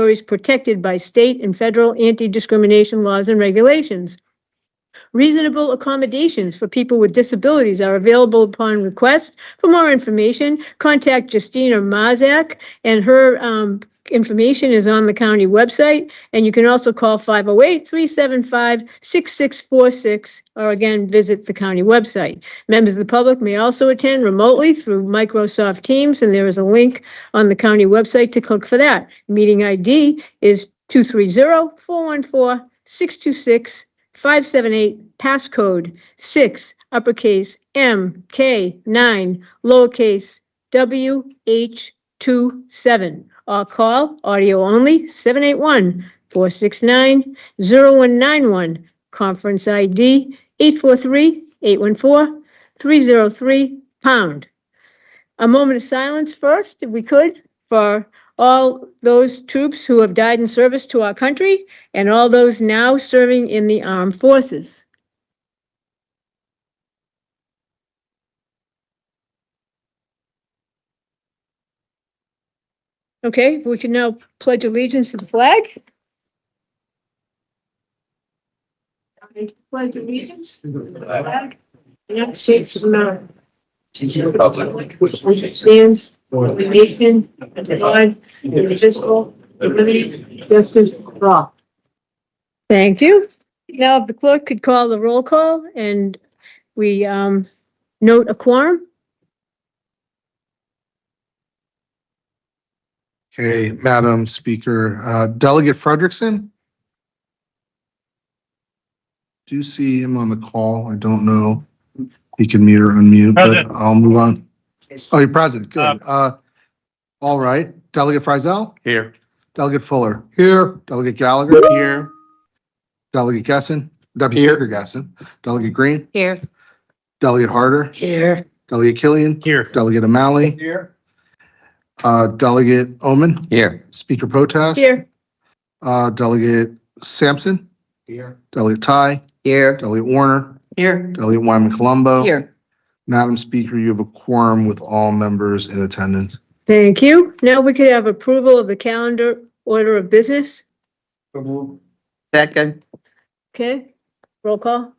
categories protected by state and federal anti-discrimination laws and regulations. Reasonable accommodations for people with disabilities are available upon request. For more information, contact Justina Mazak, and her information is on the county website. And you can also call 508-375-6646, or again, visit the county website. Members of the public may also attend remotely through Microsoft Teams, and there is a link on the county website to click for that. Meeting ID is 230-414-626-578, passcode 6, uppercase MK9, lowercase WH27. Or call, audio only, 781-469-0191. Conference ID 843-814-303#. A moment of silence first, if we could, for all those troops who have died in service to our country and all those now serving in the armed forces. Okay, we can now pledge allegiance to the flag. I pledge allegiance to the flag of the United States of America, to the republic which stands for the nation under God, indivisible, with liberty, justice for all. Thank you. Now, if the clerk could call the roll call, and we note a quorum. Okay, Madam Speaker, Delegate Frederickson? Do you see him on the call? I don't know. He can mute or unmute, Present. but I'll move on. Oh, you're present. Good. All right. Delegate Frizzell? Here. Delegate Fuller? Here. Delegate Gallagher? Here. Delegate Gessen? Deputy Here. Speaker Gessen? Delegate Green? Here. Delegate Harder? Here. Delegate Killian? Here. Delegate O'Malley? Here. Delegate Omen? Here. Speaker Potash? Here. Delegate Sampson? Here. Delegate Ty? Here. Delegate Warner? Here. Delegate Wyman Colombo? Here. Madam Speaker, you have a quorum with all members in attendance. Thank you. Now we could have approval of the calendar order of business. Second. Okay, roll call.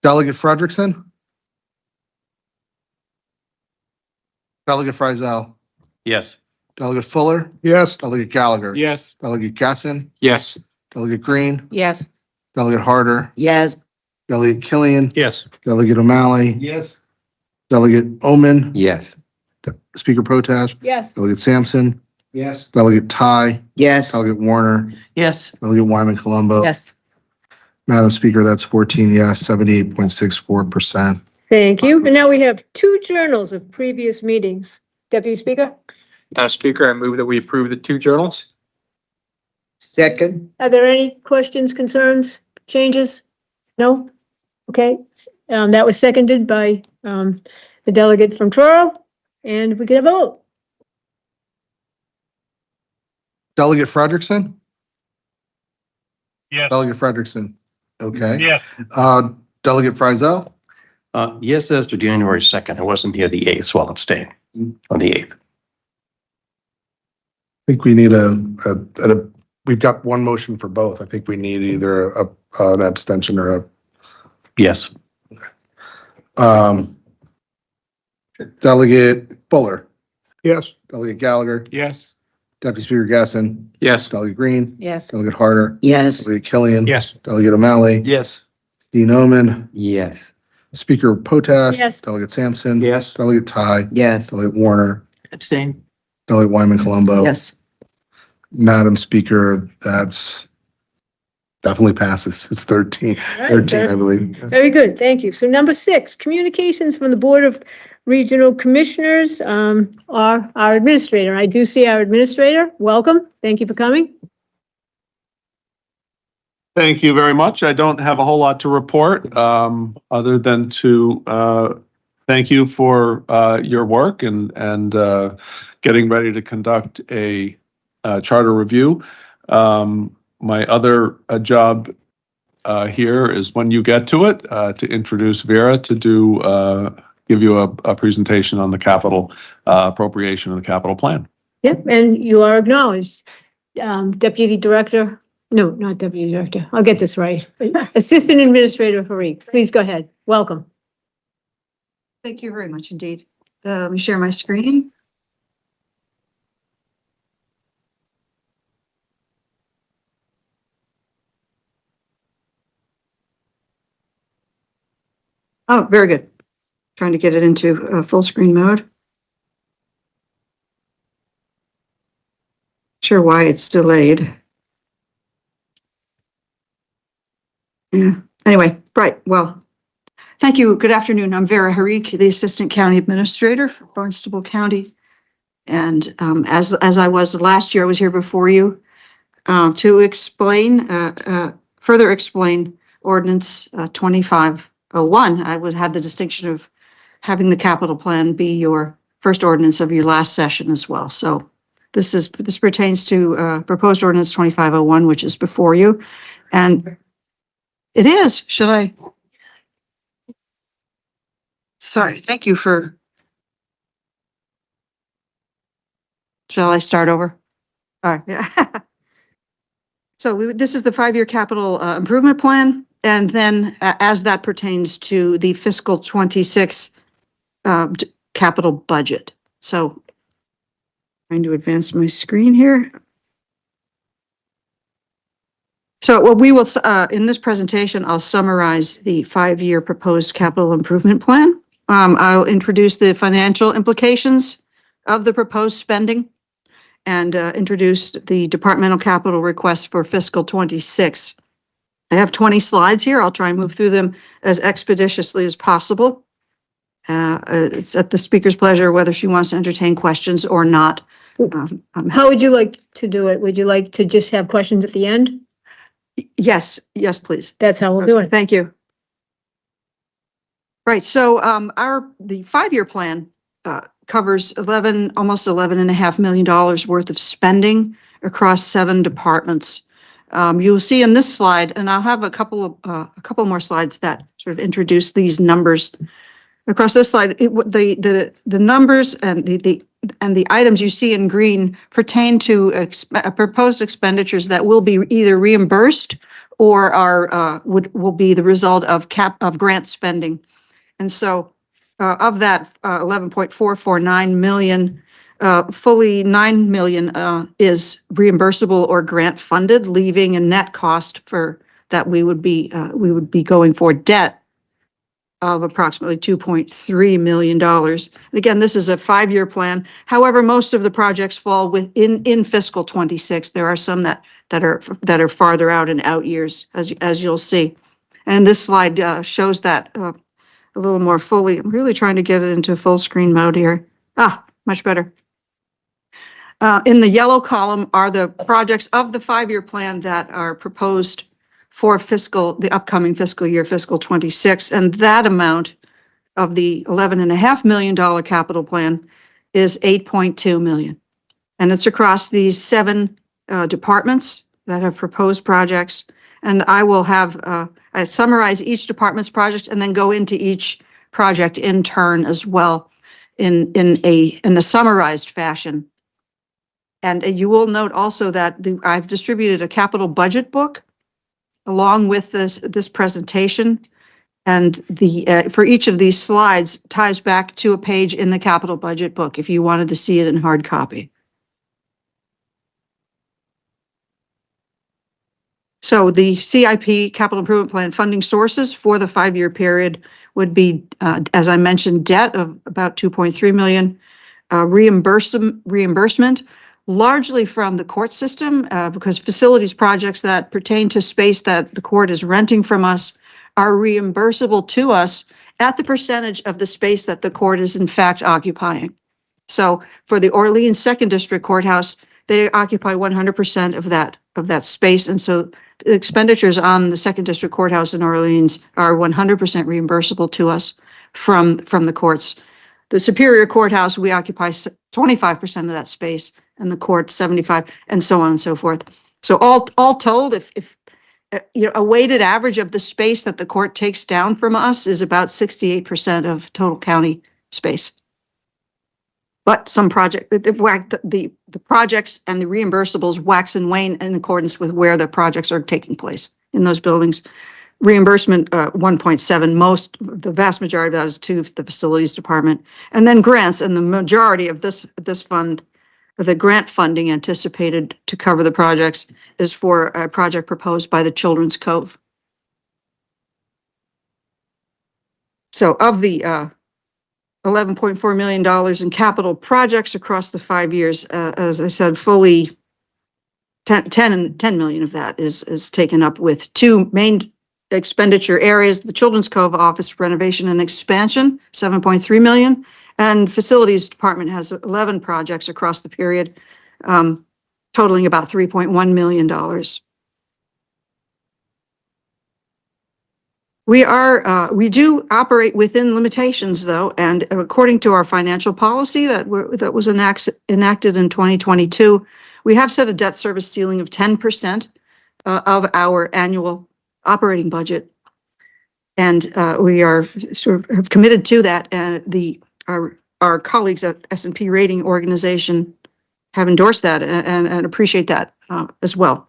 Delegate Frederickson? Delegate Frizzell? Yes. Delegate Fuller? Yes. Delegate Gallagher? Yes. Delegate Gessen? Yes. Delegate Green? Yes. Delegate Harder? Yes. Delegate Killian? Yes. Delegate O'Malley? Yes. Delegate Omen? Yes. Speaker Potash? Yes. Delegate Sampson? Yes. Delegate Ty? Yes. Delegate Warner? Yes. Delegate Wyman Colombo? Yes. Madam Speaker, that's 14 yes, 78.64%. Thank you. And now we have two journals of previous meetings. Deputy Speaker, Madam Speaker, I move that we approve the two journals. Second. are there any questions, concerns, changes? No? Okay, that was seconded by the delegate from Truro, and we get a vote. Delegate Frederickson? Yes. Delegate Frederickson. Okay. Yes. Delegate Frizzell? Yes, as to January 2nd. I wasn't here the 8th, so I'll abstain on the 8th. I think we need we've got one motion for both. I think we need either an abstention or Yes. Delegate Fuller? Yes. Delegate Gallagher? Yes. Deputy Speaker Gessen? Yes. Delegate Green? Yes. Delegate Harder? Yes. Delegate Killian? Yes. Delegate O'Malley? Yes. Dean Omen? Yes. Speaker Potash? Yes. Delegate Sampson? Yes. Delegate Ty? Yes. Delegate Warner? Abstain. Delegate Wyman Colombo? Yes. Madam Speaker, that's definitely passes. It's 13, All right, 13, I believe. Very good, thank you. So number 6, communications from the Board of Regional Commissioners, or our administrator. I do see our administrator. Welcome. Thank you for coming. Thank you very much. I don't have a whole lot to report, other than to thank you for your work and getting ready to conduct a charter review. My other job here is, when you get to it, to introduce Vera to do give you a presentation on the capital appropriation and the capital plan. Yep, and you are acknowledged. Deputy Director, no, not Deputy Director, I'll get this right. Assistant Administrator Harik, please go ahead. Welcome. Thank you very much indeed. Let me share my screen. Oh, very good. Trying to get it into full screen mode. Sure why it's delayed. Yeah, anyway, right, well, thank you. Good afternoon. I'm Vera Harik, the Assistant County Administrator for Barnstable County. And as I was last year, I was here before you to explain, further explain Ordinance 2501. I had the distinction of having the capital plan be your first ordinance of your last session as well. So this pertains to proposed ordinance 2501, which is before you. And it is, should I? Sorry, thank you for. Shall I start over? All right, yeah. So this is the 5-year capital improvement plan. And then as that pertains to the fiscal 26 capital budget. So trying to advance my screen here. So what we will, in this presentation, I'll summarize the 5-year proposed capital improvement plan. I'll introduce the financial implications of the proposed spending and introduce the departmental capital request for fiscal 26. I have 20 slides here. I'll try and move through them as expeditiously as possible. It's at the speaker's pleasure whether she wants to entertain questions or not. How would you like to do it? Would you like to just have questions at the end? Yes, please. That's how we'll do it. Thank you. Right, so the 5-year plan covers almost $11.5 million worth of spending across 7 departments. You'll see in this slide, and I'll have a couple more slides that sort of introduce these numbers. Across this slide, the numbers and the items you see in green pertain to proposed expenditures that will be either reimbursed or will be the result of grant spending. And so of that 11.449 million, fully 9 million is reimbursable or grant funded, leaving a net cost for that we would be going for debt of approximately $2.3 million. Again, this is a 5-year plan. However, most of the projects fall within fiscal 26. There are some that are farther out in out years, as you'll see. And this slide shows that a little more fully. I'm really trying to get it into full screen mode here. Much better. In the yellow column are the projects of the 5-year plan that are proposed for the upcoming fiscal year, fiscal 26. And that amount of the $11.5 million capital plan is $8.2 million. And it's across these 7 departments that have proposed projects. And I will have, I summarize each department's project and then go into each project in turn as well in a summarized fashion. And you will note also that I've distributed a capital budget book along with this presentation, and for each of these slides ties back to a page in the capital budget book if you wanted to see it in hard copy. So the CIP capital improvement plan funding sources for the 5-year period would be, as I mentioned, debt of about $2.3 million, reimbursement largely from the court system, because facilities projects that pertain to space that the court is renting from us are reimbursable to us at the percentage of the space that the court is in fact occupying. So for the Orleans Second District Courthouse, they occupy 100% of that space. And so expenditures on the Second District Courthouse in Orleans are 100% reimbursable to us from the courts. The Superior Courthouse, we occupy 25% of that space, and the court 75, and so on and so forth. So all told, if a weighted average of the space that the court takes down from us is about 68% of total county space. But some the projects and the reimbursables wax and wane in accordance with where the projects are taking place in those buildings. Reimbursement, 1.7, the vast majority of that is to the facilities department. And then grants, and the majority of this fund, the grant funding anticipated to cover the projects is for a project proposed by the Children's Cove. So of the $11.4 million in capital projects across the 5 years, as I said, fully 10 million of that is taken up with two main expenditure areas: the Children's Cove office renovation and expansion, 7.3 million, and facilities department has 11 projects across the period, totaling about $3.1 million. We do operate within limitations, though, and according to our financial policy that was enacted in 2022, we have set a debt service ceiling of 10% of our annual operating budget, and we are sort of have committed to that. And our colleagues at S&P Rating Organization have endorsed that and appreciate that as well.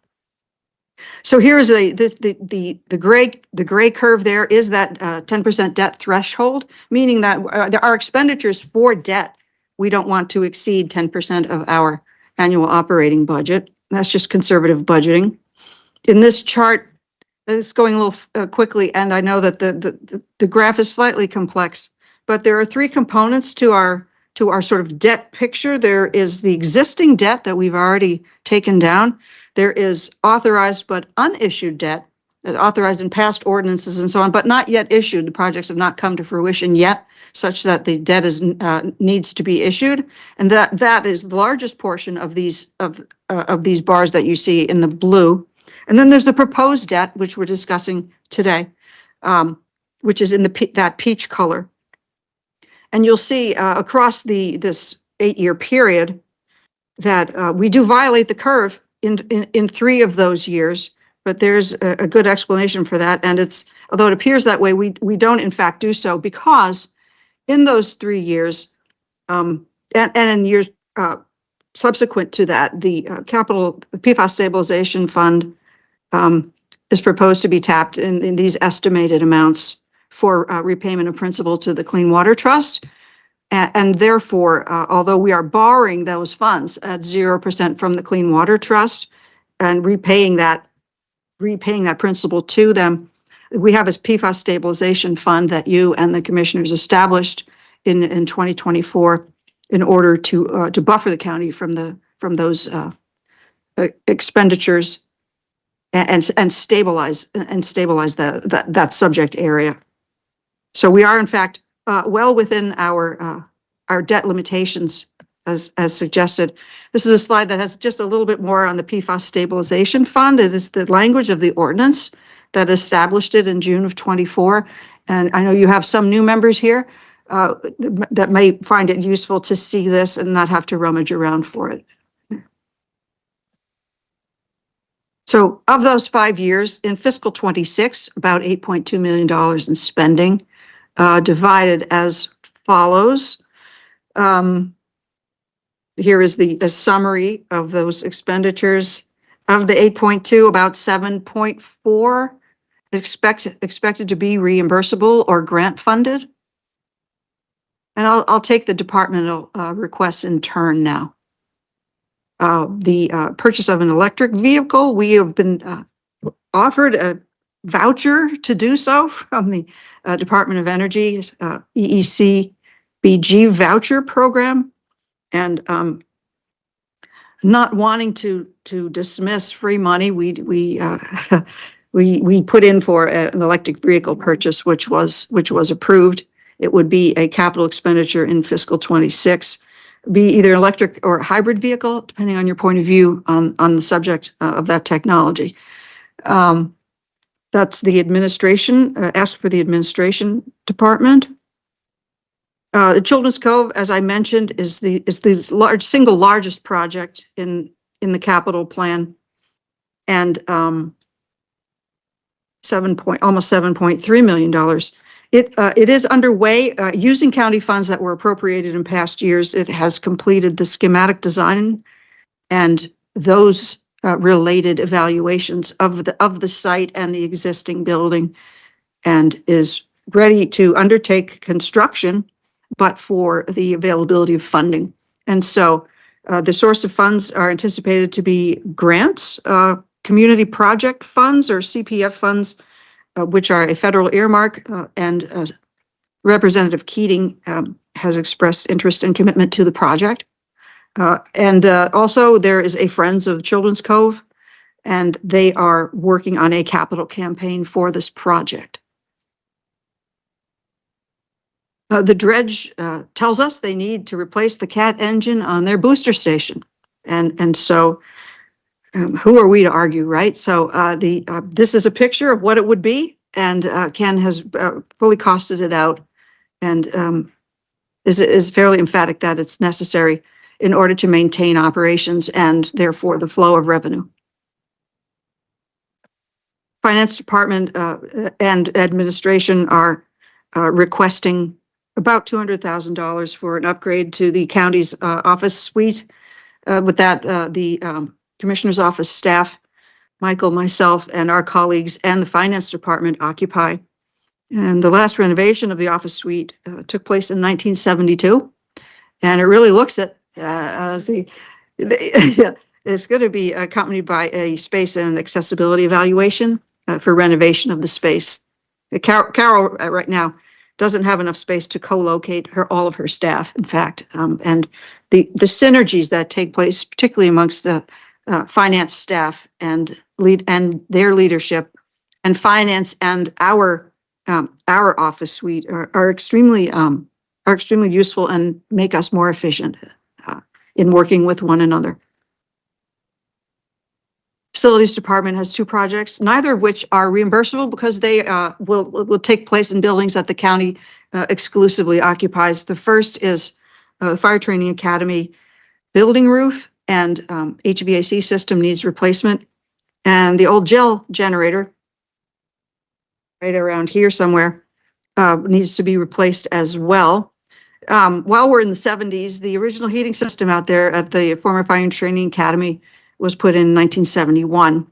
So here is the gray curve. There is that 10% debt threshold, meaning that our expenditures for debt, we don't want to exceed 10% of our annual operating budget. That's just conservative budgeting. In this chart, it's going a little quickly, and I know that the graph is slightly complex, but there are three components to our sort of debt picture. There is the existing debt that we've already taken down. There is authorized but unissued debt, authorized in past ordinances and so on, but not yet issued. The projects have not come to fruition yet, such that the debt needs to be issued, and that is the largest portion of these bars that you see in the blue. And then there's the proposed debt, which we're discussing today, which is in that peach color. And you'll see across this 8-year period that we do violate the curve in 3 of those years, but there's a good explanation for that. And although it appears that way, we don't in fact do so, because in those 3 years, and in years subsequent to that, the PFAS Stabilization Fund is proposed to be tapped in these estimated amounts for repayment of principal to the Clean Water Trust. And therefore, although we are borrowing those funds at 0% from the Clean Water Trust and repaying that principal to them, we have a PFAS Stabilization Fund that you and the commissioners established in 2024 in order to buffer the county from those expenditures and stabilize that subject area. So we are in fact well within our debt limitations as suggested. This is a slide that has just a little bit more on the PFAS Stabilization Fund. It is the language of the ordinance that established it in June of '24. And I know you have some new members here that may find it useful to see this and not have to rummage around for it. So of those 5 years, in fiscal '26, about $8.2 million in spending, divided as follows. Here is a summary of those expenditures. Of the 8.2, about 7.4 expected to be reimbursable or grant funded. And I'll take the departmental requests in turn now. The purchase of an electric vehicle, we have been offered a voucher to do so from the Department of Energy's EEC BG voucher program, and not wanting to dismiss free money, we put in for an electric vehicle purchase, which was approved. It would be a capital expenditure in fiscal '26, be either electric or hybrid vehicle, depending on your point of view on the subject of that technology. That's the administration, ask for the administration department. The Children's Cove, as I mentioned, is the single largest project in the capital plan. And almost $7.3 million. It is underway, using county funds that were appropriated in past years. It has completed the schematic design and those related evaluations of the site and the existing building, and is ready to undertake construction, but for the availability of funding. And so the source of funds are anticipated to be grants, community project funds or CPF funds, which are a federal earmark, and Representative Keating has expressed interest and commitment to the project. And also there is a Friends of Children's Cove, and they are working on a capital campaign for this project. The dredge tells us they need to replace the CAT engine on their booster station. And so who are we to argue, right? So this is a picture of what it would be, and Ken has fully costed it out, and is fairly emphatic that it's necessary in order to maintain operations and therefore the flow of revenue. Finance Department and administration are requesting about $200,000 for an upgrade to the county's office suite. With that, the Commissioner's office staff, Michael, myself, and our colleagues and the Finance Department occupy. And the last renovation of the office suite took place in 1972. And it really looks at, it's going to be accompanied by a space and accessibility evaluation for renovation of the space. Carol right now doesn't have enough space to co-locate all of her staff, in fact. And the synergies that take place, particularly amongst the finance staff and their leadership, and finance and our office suite are extremely useful and make us more efficient in working with one another. Facilities Department has two projects, neither of which are reimbursable because they will take place in buildings that the county exclusively occupies. The first is the Fire Training Academy building roof, and HVAC system needs replacement. And the old gel generator, right around here somewhere, needs to be replaced as well. While we're in the 70s, the original heating system out there at the former Fire Training Academy was put in 1971.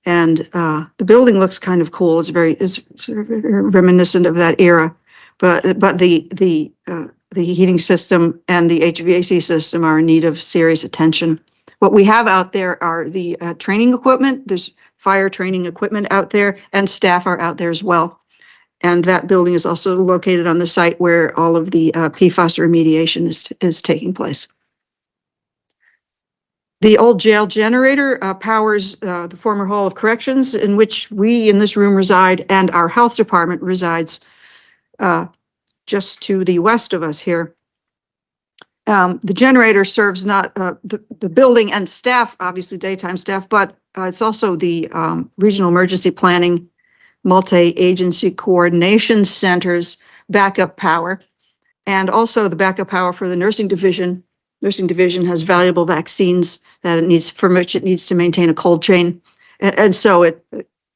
And the building looks kind of cool. It's sort of reminiscent of that era. But the heating system and the HVAC system are in need of serious attention. What we have out there are the training equipment. There's fire training equipment out there, and staff are out there as well. And that building is also located on the site where all of the PFAS remediation is taking place. The old jail generator powers the former Hall of Corrections, in which we in this room reside, and our health department resides just to the west of us here. The generator serves not the building and staff, obviously daytime staff, but it's also the Regional Emergency Planning Multi-Agency Coordination Center's backup power, and also the backup power for the nursing division. Nursing division has valuable vaccines that for which it needs to maintain a cold chain. And so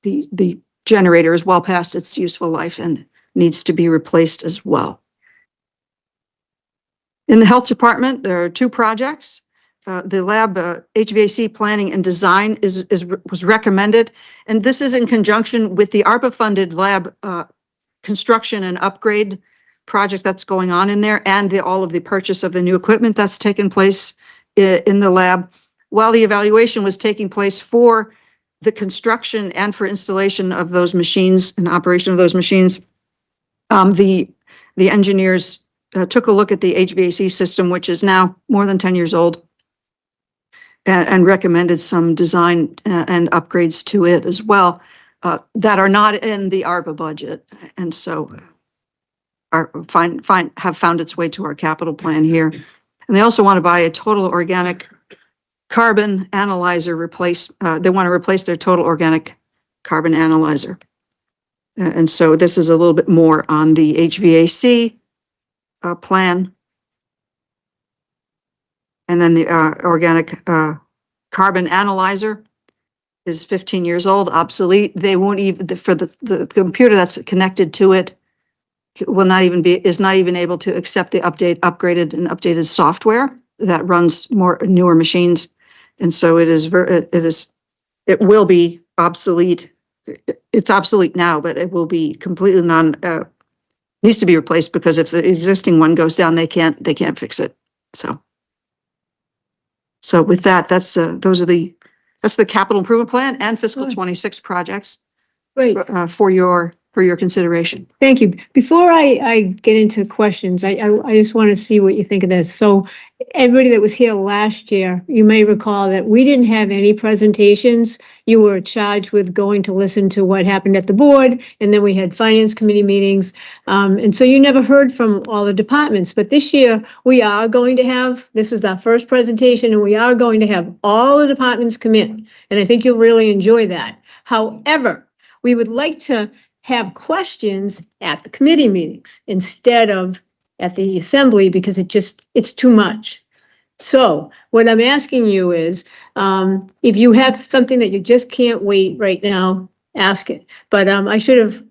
the generator is well past its useful life and needs to be replaced as well. In the health department, there are two projects. The lab HVAC planning and design was recommended, and this is in conjunction with the ARPA-funded lab construction and upgrade project that's going on in there, and all of the purchase of the new equipment that's taken place in the lab. While the evaluation was taking place for the construction and for installation of those machines and operation of those machines, the engineers took a look at the HVAC system, which is now more than 10 years old, and recommended some design and upgrades to it as well that are not in the ARPA budget, and so have found its way to our capital plan here. And they also want to buy a total organic carbon analyzer they want to replace their total organic carbon analyzer. And so this is a little bit more on the HVAC plan. And then the organic carbon analyzer is 15 years old, obsolete. They won't even, for the computer that's connected to it will not even be, is not even able to accept the upgraded and updated software that runs more newer machines. And so it will be obsolete. It's obsolete now, but it will be completely needs to be replaced, because if the existing one goes down, they can't fix it. So with that, that's the capital improvement plan and fiscal Good. 26 projects Great. for your consideration. Thank you. Before I get into questions, I just want to see what you think of this. So everybody that was here last year, you may recall that we didn't have any presentations. You were charged with going to listen to what happened at the board, and then we had finance committee meetings. And so you never heard from all the departments. But this year, we are going to have, this is our first presentation, and we are going to have all the departments come in. And I think you'll really enjoy that. However, we would like to have questions at the committee meetings instead of at the assembly, because it's too much. So what I'm asking you is, if you have something that you just can't wait right now, ask it. But I should have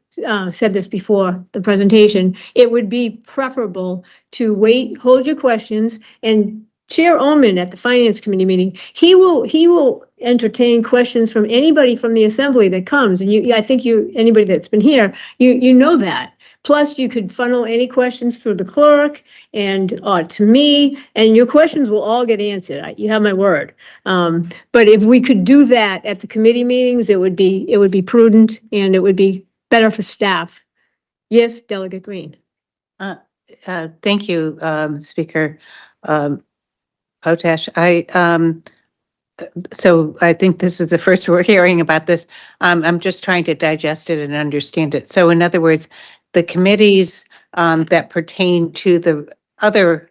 said this before the presentation. It would be preferable to wait, hold your questions, and Chair Omen at the Finance Committee meeting, he will entertain questions from anybody from the assembly that comes. And I think anybody that's been here, you know that. Plus, you could funnel any questions through the clerk and to me, and your questions will all get answered. You have my word. But if we could do that at the committee meetings, it would be prudent, and it would be better for staff. Yes, Delegate Green. Thank you, Speaker Potash. So I think this is the first we're hearing about this. I'm just trying to digest it and understand it. So in other words, the committees that pertain to the other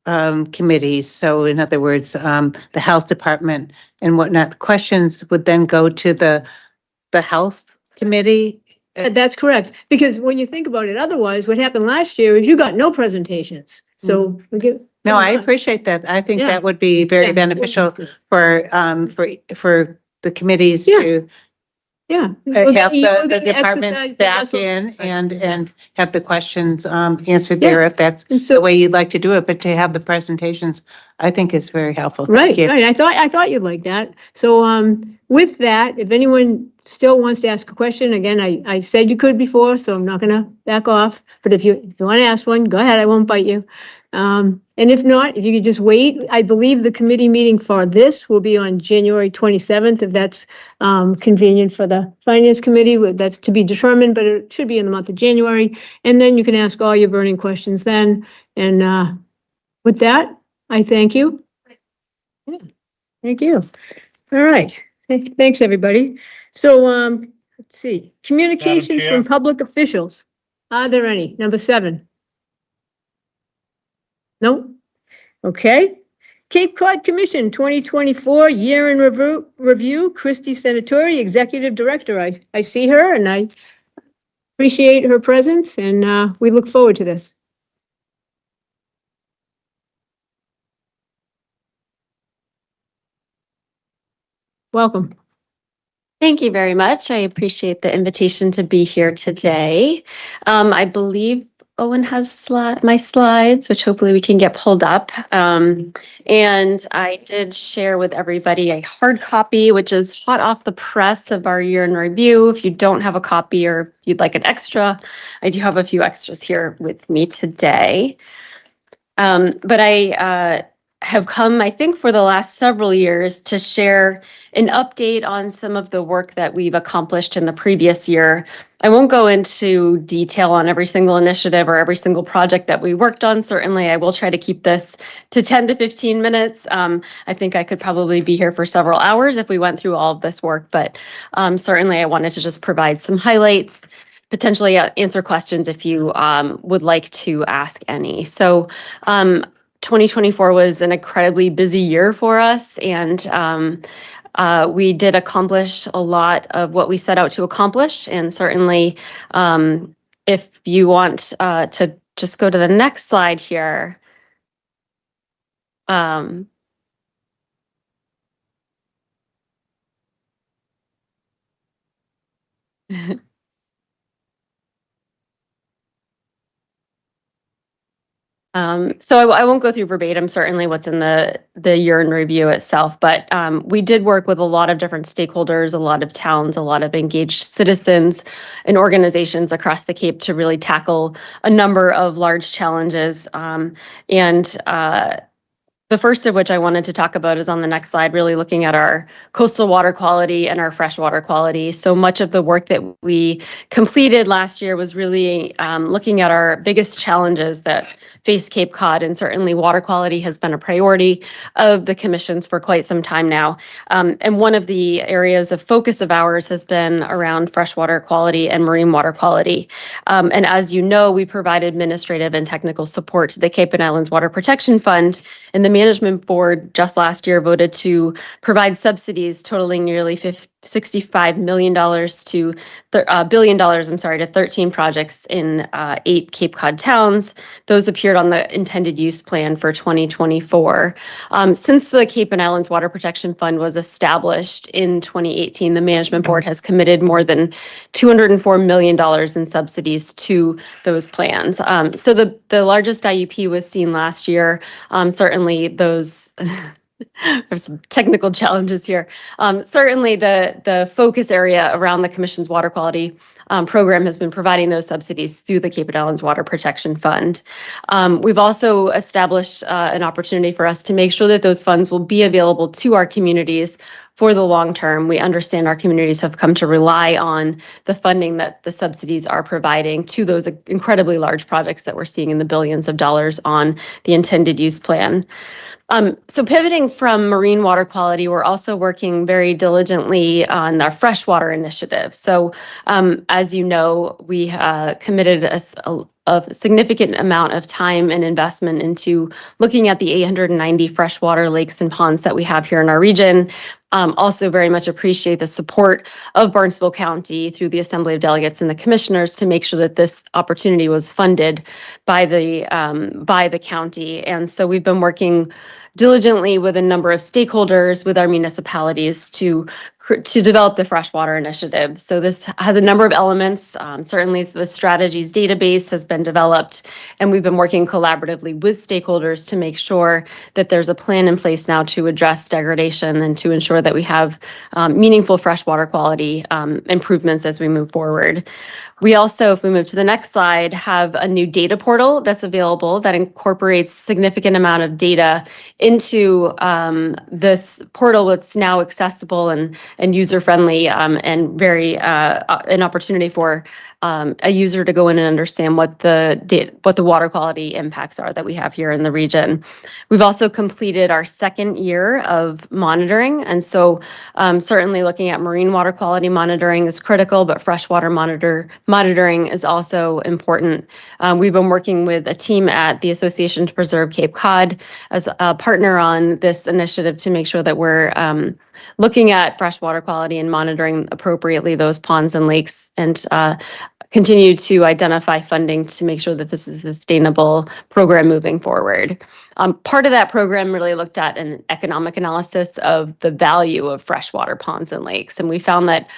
committees, so in other words, the health department and whatnot, the questions would then go to the health committee. That's correct, because when you think about it, otherwise, what happened last year is you got no presentations. So we get. No, I appreciate that. I think Yeah. that would be very Yeah. beneficial for the committees Yeah. to Yeah. have You'll the get to department exercise the back muscle. in and have the questions answered Yeah. there if that's And the so, way you'd like to do it, but to have the presentations, I think is very helpful. Thank right, you. right. I thought you'd like that. So, with that, if anyone still wants to ask a question, again, I said you could before, so I'm not gonna back off. But if you want to ask one, go ahead. I won't bite you. And if not, if you could just wait, I believe the committee meeting for this will be on January 27th, if that's convenient for the finance committee. That's to be determined, but it should be in the month of January. And then you can ask all your burning questions then. And with that, I thank you. Yeah, thank you. All right. Thanks, everybody. So, let's see, communications from public officials. Are there any? Number 7. No? Okay. Cape Cod Commission 2024 Year in Review, Christy Senatori, Executive Director. I see her and I appreciate her presence, and we look forward to this. Welcome. Thank you very much. I appreciate the invitation to be here today. I believe Owen has my slides, which hopefully we can get pulled up. And I did share with everybody a hard copy, which is hot off the press of our year in review. If you don't have a copy or if you'd like an extra, I do have a few extras here with me today. But I have come, I think, for the last several years to share an update on some of the work that we've accomplished in the previous year. I won't go into detail on every single initiative or every single project that we worked on. Certainly, I will try to keep this to 10 to 15 minutes. I think I could probably be here for several hours if we went through all of this work, but certainly I wanted to just provide some highlights, potentially answer questions if you would like to ask any. So 2024 was an incredibly busy year for us, and we did accomplish a lot of what we set out to accomplish. And certainly, if you want to just go to the next slide here. So I won't go through verbatim, certainly what's in the year in review itself, but we did work with a lot of different stakeholders, a lot of towns, a lot of engaged citizens and organizations across the Cape to really tackle a number of large challenges. The first of which I wanted to talk about is on the next slide, really looking at our coastal water quality and our freshwater quality. So much of the work that we completed last year was really looking at our biggest challenges that face Cape Cod, and certainly water quality has been a priority of the commissions for quite some time now. And one of the areas of focus of ours has been around freshwater quality and marine water quality. And as you know, we provide administrative and technical support to the Cape and Islands Water Protection Fund, and the Management Board just last year voted to provide subsidies totaling nearly $65 million to to 13 projects in 8 Cape Cod towns. Those appeared on the intended use plan for 2024. Since the Cape and Islands Water Protection Fund was established in 2018, the Management Board has committed more than $204 million in subsidies to those plans. So the largest IUP was seen last year. Certainly those there's some technical challenges here. Certainly the focus area around the Commission's water quality program has been providing those subsidies through the Cape and Islands Water Protection Fund. We've also established an opportunity for us to make sure that those funds will be available to our communities for the long term. We understand our communities have come to rely on the funding that the subsidies are providing to those incredibly large projects that we're seeing in the billions of dollars on the intended use plan. So pivoting from marine water quality, we're also working very diligently on our freshwater initiative. So as you know, we committed a significant amount of time and investment into looking at the 890 freshwater lakes and ponds that we have here in our region. Also very much appreciate the support of Barnstable County through the Assembly of Delegates and the Commissioners to make sure that this opportunity was funded by the county. And so we've been working diligently with a number of stakeholders, with our municipalities to develop the freshwater initiative. So this has a number of elements. Certainly the strategies database has been developed, and we've been working collaboratively with stakeholders to make sure that there's a plan in place now to address degradation and to ensure that we have meaningful freshwater quality improvements as we move forward. We also, if we move to the next slide, have a new data portal that's available that incorporates significant amount of data into this portal that's now accessible and user-friendly and very an opportunity for a user to go in and understand what the water quality impacts are that we have here in the region. We've also completed our second year of monitoring, and so certainly looking at marine water quality monitoring is critical, but freshwater monitoring is also important. We've been working with a team at the Association to Preserve Cape Cod as a partner on this initiative to make sure that we're looking at freshwater quality and monitoring appropriately those ponds and lakes, and continue to identify funding to make sure that this is a sustainable program moving forward. Part of that program really looked at an economic analysis of the value of freshwater ponds and lakes. And we found that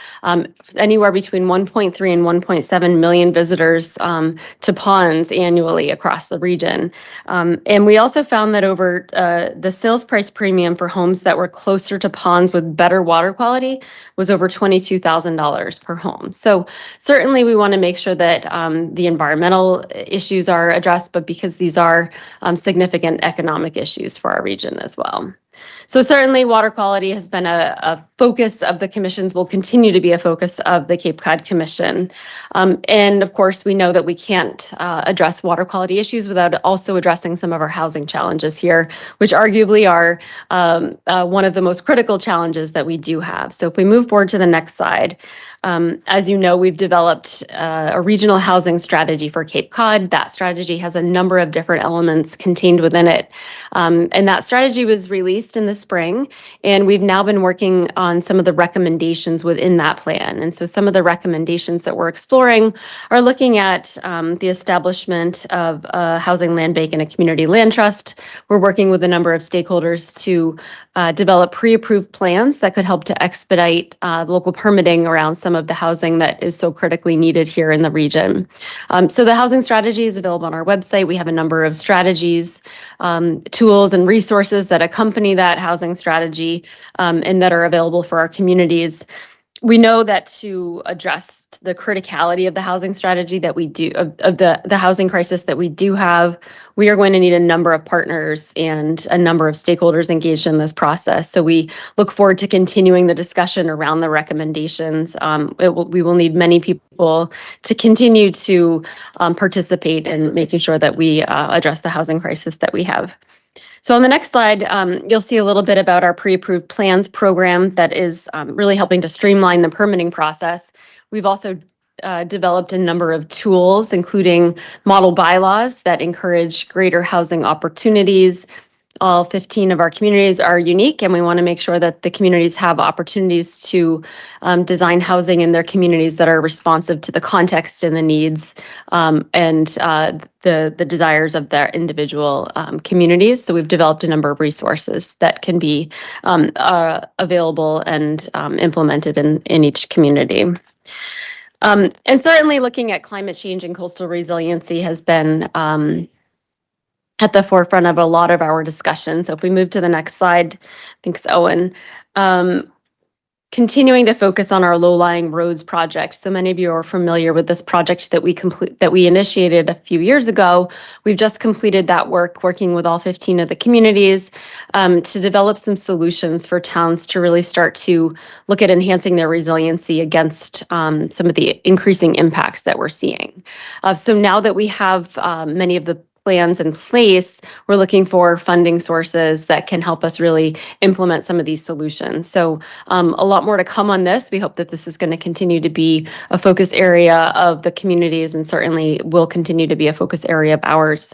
anywhere between 1.3 and 1.7 million visitors to ponds annually across the region. And we also found that over the sales price premium for homes that were closer to ponds with better water quality was over $22,000 per home. So certainly we want to make sure that the environmental issues are addressed, but because these are significant economic issues for our region as well. So certainly water quality has been a focus of the commissions, will continue to be a focus of the Cape Cod Commission. And of course, we know that we can't address water quality issues without also addressing some of our housing challenges here, which arguably are one of the most critical challenges that we do have. So if we move forward to the next slide, as you know, we've developed a regional housing strategy for Cape Cod. That strategy has a number of different elements contained within it. And that strategy was released released in the spring, and we've now been working on some of the recommendations within that plan. And so some of the recommendations that we're exploring are looking at the establishment of a housing land bank and a community land trust. We're working with a number of stakeholders to develop pre-approved plans that could help to expedite local permitting around some of the housing that is so critically needed here in the region. So the housing strategy is available on our website. We have a number of strategies, tools, and resources that accompany that housing strategy and that are available for our communities. We know that to address the criticality of the housing strategy that we do, of the housing crisis that we do have, we are going to need a number of partners and a number of stakeholders engaged in this process. So we look forward to continuing the discussion around the recommendations. We will need many people to continue to participate in making sure that we address the housing crisis that we have. So on the next slide, you'll see a little bit about our pre-approved plans program that is really helping to streamline the permitting process. We've also developed a number of tools, including model bylaws that encourage greater housing opportunities. All 15 of our communities are unique, and we want to make sure that the communities have opportunities to design housing in their communities that are responsive to the context and the needs and the desires of their individual communities. So we've developed a number of resources that can be available and implemented in each community. And certainly looking at climate change and coastal resiliency has been at the forefront of a lot of our discussion. So if we move to the next slide, thanks, Owen. Continuing to focus on our low-lying roads project. So many of you are familiar with this project that we initiated a few years ago. We've just completed that work, working with all 15 of the communities to develop some solutions for towns to really start to look at enhancing their resiliency against some of the increasing impacts that we're seeing. So now that we have many of the plans in place, we're looking for funding sources that can help us really implement some of these solutions. So a lot more to come on this. We hope that this is going to continue to be a focus area of the communities and certainly will continue to be a focus area of ours.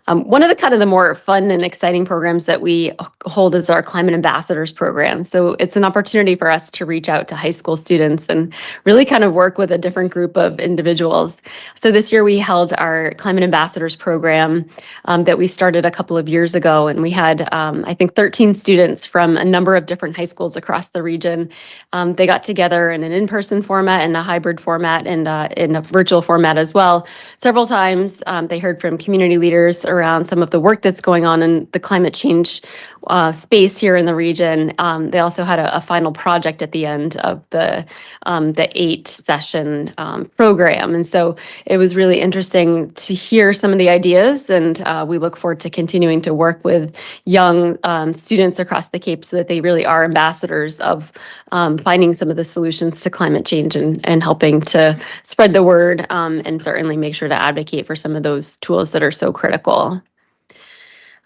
One of the kind of the more fun and exciting programs that we hold is our Climate Ambassadors program. So it's an opportunity for us to reach out to high school students and really kind of work with a different group of individuals. So this year we held our Climate Ambassadors program that we started a couple of years ago. And we had, I think, 13 students from a number of different high schools across the region. They got together in an in-person format and a hybrid format and in a virtual format as well. Several times they heard from community leaders around some of the work that's going on in the climate change space here in the region. They also had a final project at the end of the 8-session program. And so it was really interesting to hear some of the ideas, and we look forward to continuing to work with young students across the Cape so that they really are ambassadors of finding some of the solutions to climate change and helping to spread the word and certainly make sure to advocate for some of those tools that are so critical.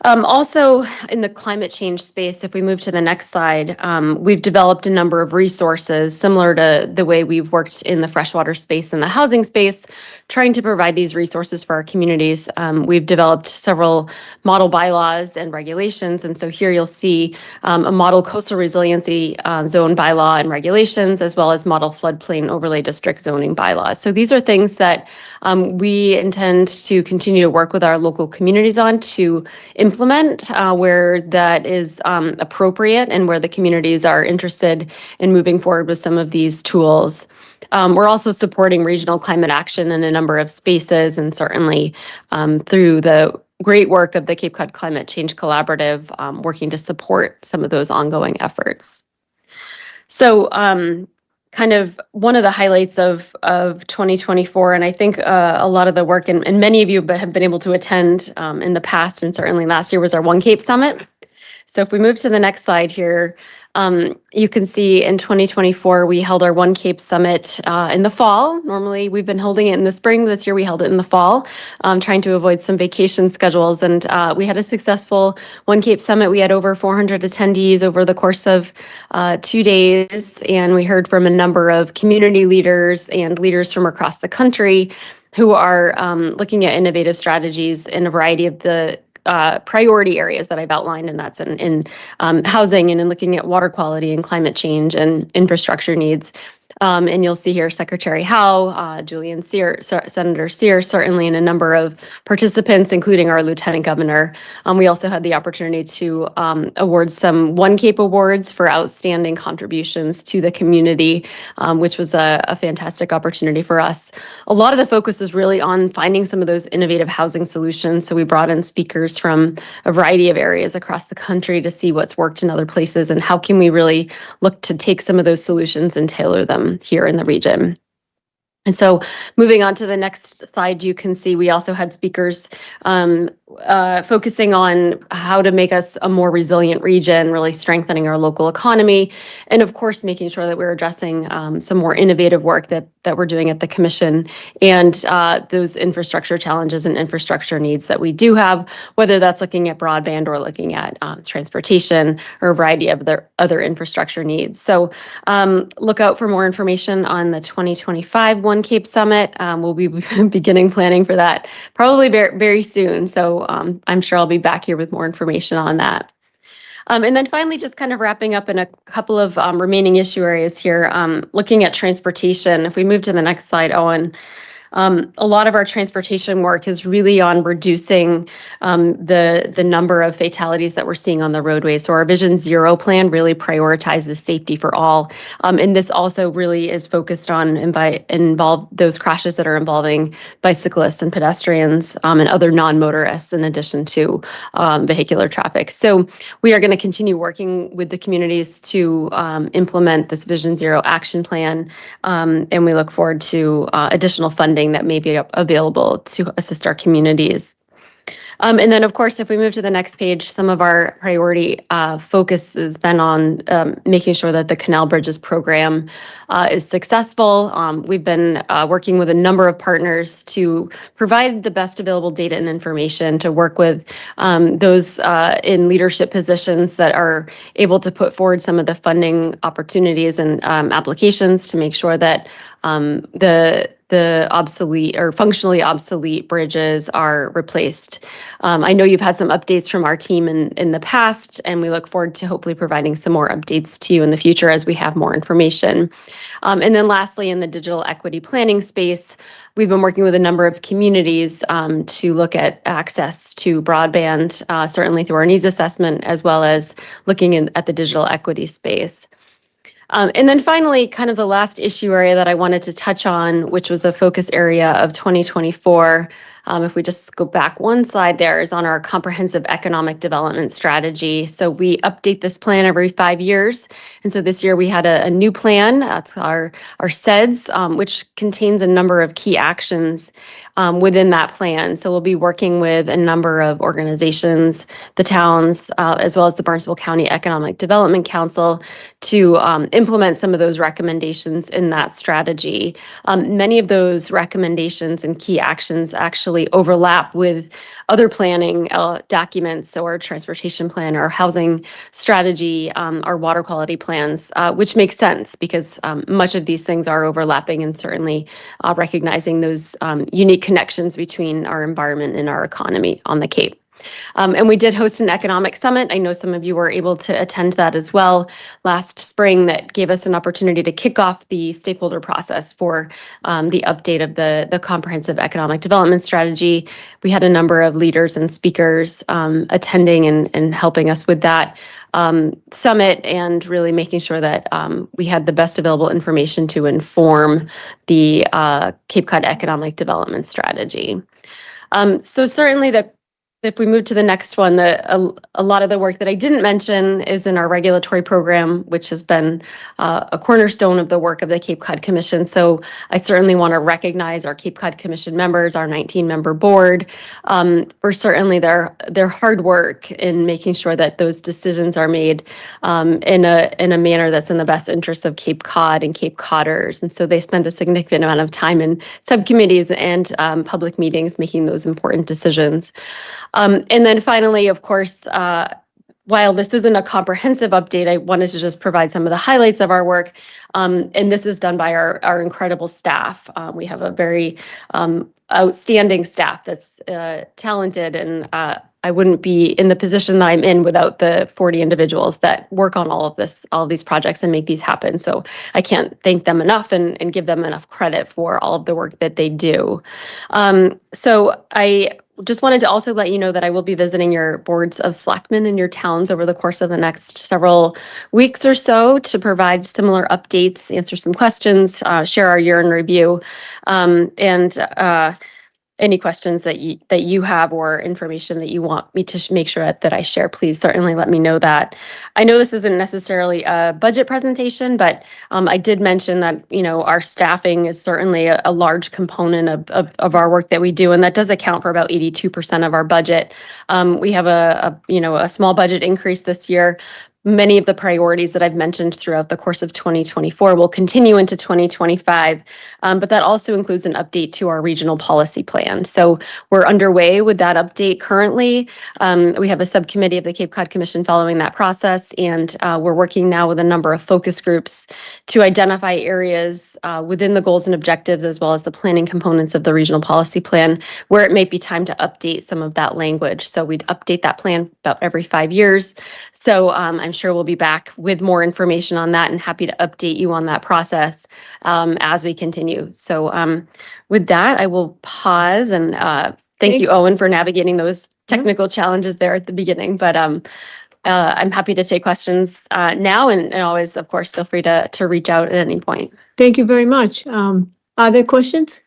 Also, in the climate change space, if we move to the next slide, we've developed a number of resources similar to the way we've worked in the freshwater space and the housing space, trying to provide these resources for our communities. We've developed several model bylaws and regulations. And so here you'll see a model coastal resiliency zone bylaw and regulations, as well as model floodplain overlay district zoning bylaws. So these are things that we intend to continue to work with our local communities on to implement where that is appropriate and where the communities are interested in moving forward with some of these tools. We're also supporting regional climate action in a number of spaces, and certainly through the great work of the Cape Cod Climate Change Collaborative, working to support some of those ongoing efforts. So kind of one of the highlights of 2024, and I think a lot of the work, and many of you have been able to attend in the past, and certainly last year, was our One Cape Summit. So if we move to the next slide here, you can see in 2024, we held our One Cape Summit in the fall. Normally, we've been holding it in the spring. This year, we held it in the fall, trying to avoid some vacation schedules. And we had a successful One Cape Summit. We had over 400 attendees over the course of 2 days. And we heard from a number of community leaders and leaders from across the country who are looking at innovative strategies in a variety of the priority areas that I've outlined, and that's in housing and in looking at water quality and climate change and infrastructure needs. And you'll see here Secretary Howe, Julian Sear, Senator Sear, certainly, and a number of participants, including our Lieutenant Governor. We also had the opportunity to award some One Cape Awards for outstanding contributions to the community, which was a fantastic opportunity for us. A lot of the focus was really on finding some of those innovative housing solutions. So we brought in speakers from a variety of areas across the country to see what's worked in other places and how can we really look to take some of those solutions and tailor them here in the region. And so moving on to the next slide, you can see we also had speakers focusing on how to make us a more resilient region, really strengthening our local economy, and of course, making sure that we're addressing some more innovative work that we're doing at the Commission and those infrastructure challenges and infrastructure needs that we do have, whether that's looking at broadband or looking at transportation or a variety of other infrastructure needs. So look out for more information on the 2025 One Cape Summit. We'll be beginning planning for that probably very, very soon. So I'm sure I'll be back here with more information on that. And then finally, just kind of wrapping up in a couple of remaining issue areas here, looking at transportation. If we move to the next slide, Owen. A lot of our transportation work is really on reducing the number of fatalities that we're seeing on the roadways. So our Vision Zero plan really prioritizes safety for all. And this also really is focused on involve those crashes that are involving bicyclists and pedestrians and other non-motorists in addition to vehicular traffic. So we are going to continue working with the communities to implement this Vision Zero action plan. And we look forward to additional funding that may be available to assist our communities. And then, of course, if we move to the next page, some of our priority focus has been on making sure that the Canal Bridges program is successful. We've been working with a number of partners to provide the best available data and information to work with those in leadership positions that are able to put forward some of the funding opportunities and applications to make sure that the obsolete or functionally obsolete bridges are replaced. I know you've had some updates from our team in the past, and we look forward to hopefully providing some more updates to you in the future as we have more information. And then lastly, in the digital equity planning space, we've been working with a number of communities to look at access to broadband, certainly through our needs assessment, as well as looking at the digital equity space. And then finally, kind of the last issue area that I wanted to touch on, which was a focus area of 2024, if we just go back one slide there, is on our comprehensive economic development strategy. So we update this plan every 5 years. And so this year we had a new plan. That's our CEDS, which contains a number of key actions within that plan. So we'll be working with a number of organizations, the towns, as well as the Barnstable County Economic Development Council to implement some of those recommendations in that strategy. Many of those recommendations and key actions actually overlap with other planning documents, so our transportation plan, our housing strategy, our water quality plans, which makes sense because much of these things are overlapping, and certainly recognizing those unique connections between our environment and our economy on the Cape. And we did host an economic summit. I know some of you were able to attend that as well last spring. That gave us an opportunity to kick off the stakeholder process for the update of the comprehensive economic development strategy. We had a number of leaders and speakers attending and helping us with that summit, and really making sure that we had the best available information to inform the Cape Cod economic development strategy. So certainly if we move to the next one, a lot of the work that I didn't mention is in our regulatory program, which has been a cornerstone of the work of the Cape Cod Commission. So I certainly want to recognize our Cape Cod Commission members, our 19-member board, for certainly their hard work in making sure that those decisions are made in a manner that's in the best interest of Cape Cod and Cape Codders. And so they spend a significant amount of time in subcommittees and public meetings making those important decisions. And then finally, of course, while this isn't a comprehensive update, I wanted to just provide some of the highlights of our work. And this is done by our incredible staff. We have a very outstanding staff that's talented, and I wouldn't be in the position that I'm in without the 40 individuals that work on all of these projects and make these happen. So I can't thank them enough and give them enough credit for all of the work that they do. So I just wanted to also let you know that I will be visiting your boards of selectmen in your towns over the course of the next several weeks or so to provide similar updates, answer some questions, share our year in review, and any questions that you have or information that you want me to make sure that I share, please certainly let me know that. I know this isn't necessarily a budget presentation, but I did mention that, our staffing is certainly a large component of our work that we do, and that does account for about 82% of our budget. We have a small budget increase this year. Many of the priorities that I've mentioned throughout the course of 2024 will continue into 2025, but that also includes an update to our regional policy plan. So we're underway with that update currently. We have a subcommittee of the Cape Cod Commission following that process, and we're working now with a number of focus groups to identify areas within the goals and objectives, as well as the planning components of the regional policy plan, where it might be time to update some of that language. So we'd update that plan about every 5 years. So I'm sure we'll be back with more information on that and happy to update you on that process as we continue. So with that, I will pause and thank you, Owen, for navigating those technical challenges there at the beginning. But I'm happy to take questions now, and always, of course, feel free to reach out at any point. Thank you very much. Are there questions?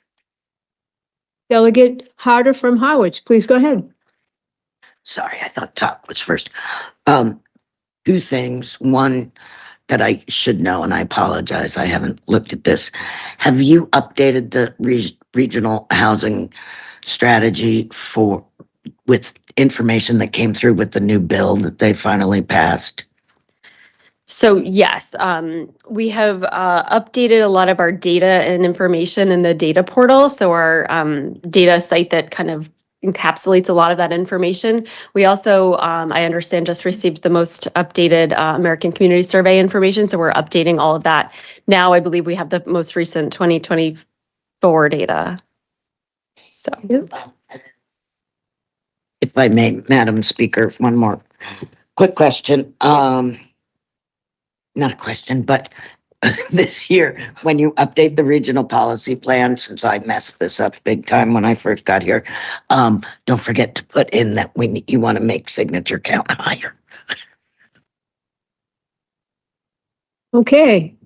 Delegate Harder from Harwich, please go ahead. Sorry, I thought Todd was first. Two things. One that I should know, and I apologize, I haven't looked at this. Have you updated the regional housing strategy with information that came through with the new bill that they finally passed? So yes, we have updated a lot of our data and information in the data portal. So our data site that kind of encapsulates a lot of that information. We also, I understand, just received the most updated American Community Survey information. So we're updating all of that. Now I believe we have the most recent 2024 data. So. If I may, Madam Speaker, one more quick question. Not a question, but this year, when you update the regional policy plan, since I messed this up big time when I first got here, don't forget to put in that you want to make signature count higher. Okay.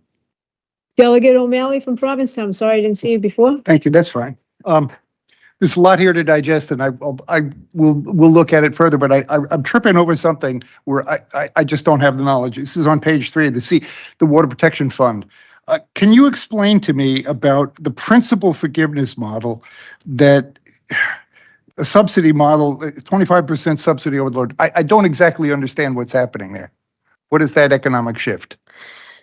Delegate O'Malley from Provincetown. Sorry, I didn't see you before. Thank you. That's fine. There's a lot here to digest, and we'll look at it further, but I'm tripping over something where I just don't have the knowledge. This is on page 3 of the Water Protection Fund. Can you explain to me about the principal forgiveness model, that a subsidy model, 25% subsidy over the load? I don't exactly understand what's happening there. What is that economic shift?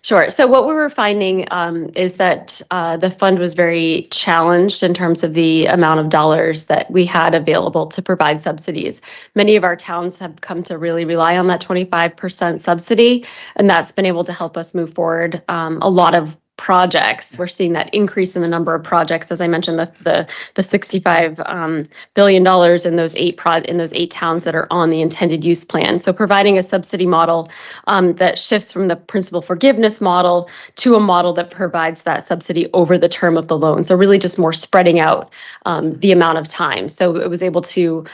Sure. So what we were finding is that the fund was very challenged in terms of the amount of dollars that we had available to provide subsidies. Many of our towns have come to really rely on that 25% subsidy, and that's been able to help us move forward a lot of projects. We're seeing that increase in the number of projects. As I mentioned, the $65 billion in those eight towns that are on the intended use plan. So providing a subsidy model that shifts from the principal forgiveness model to a model that provides that subsidy over the term of the loan. So really just more spreading out the amount of time. So it was able to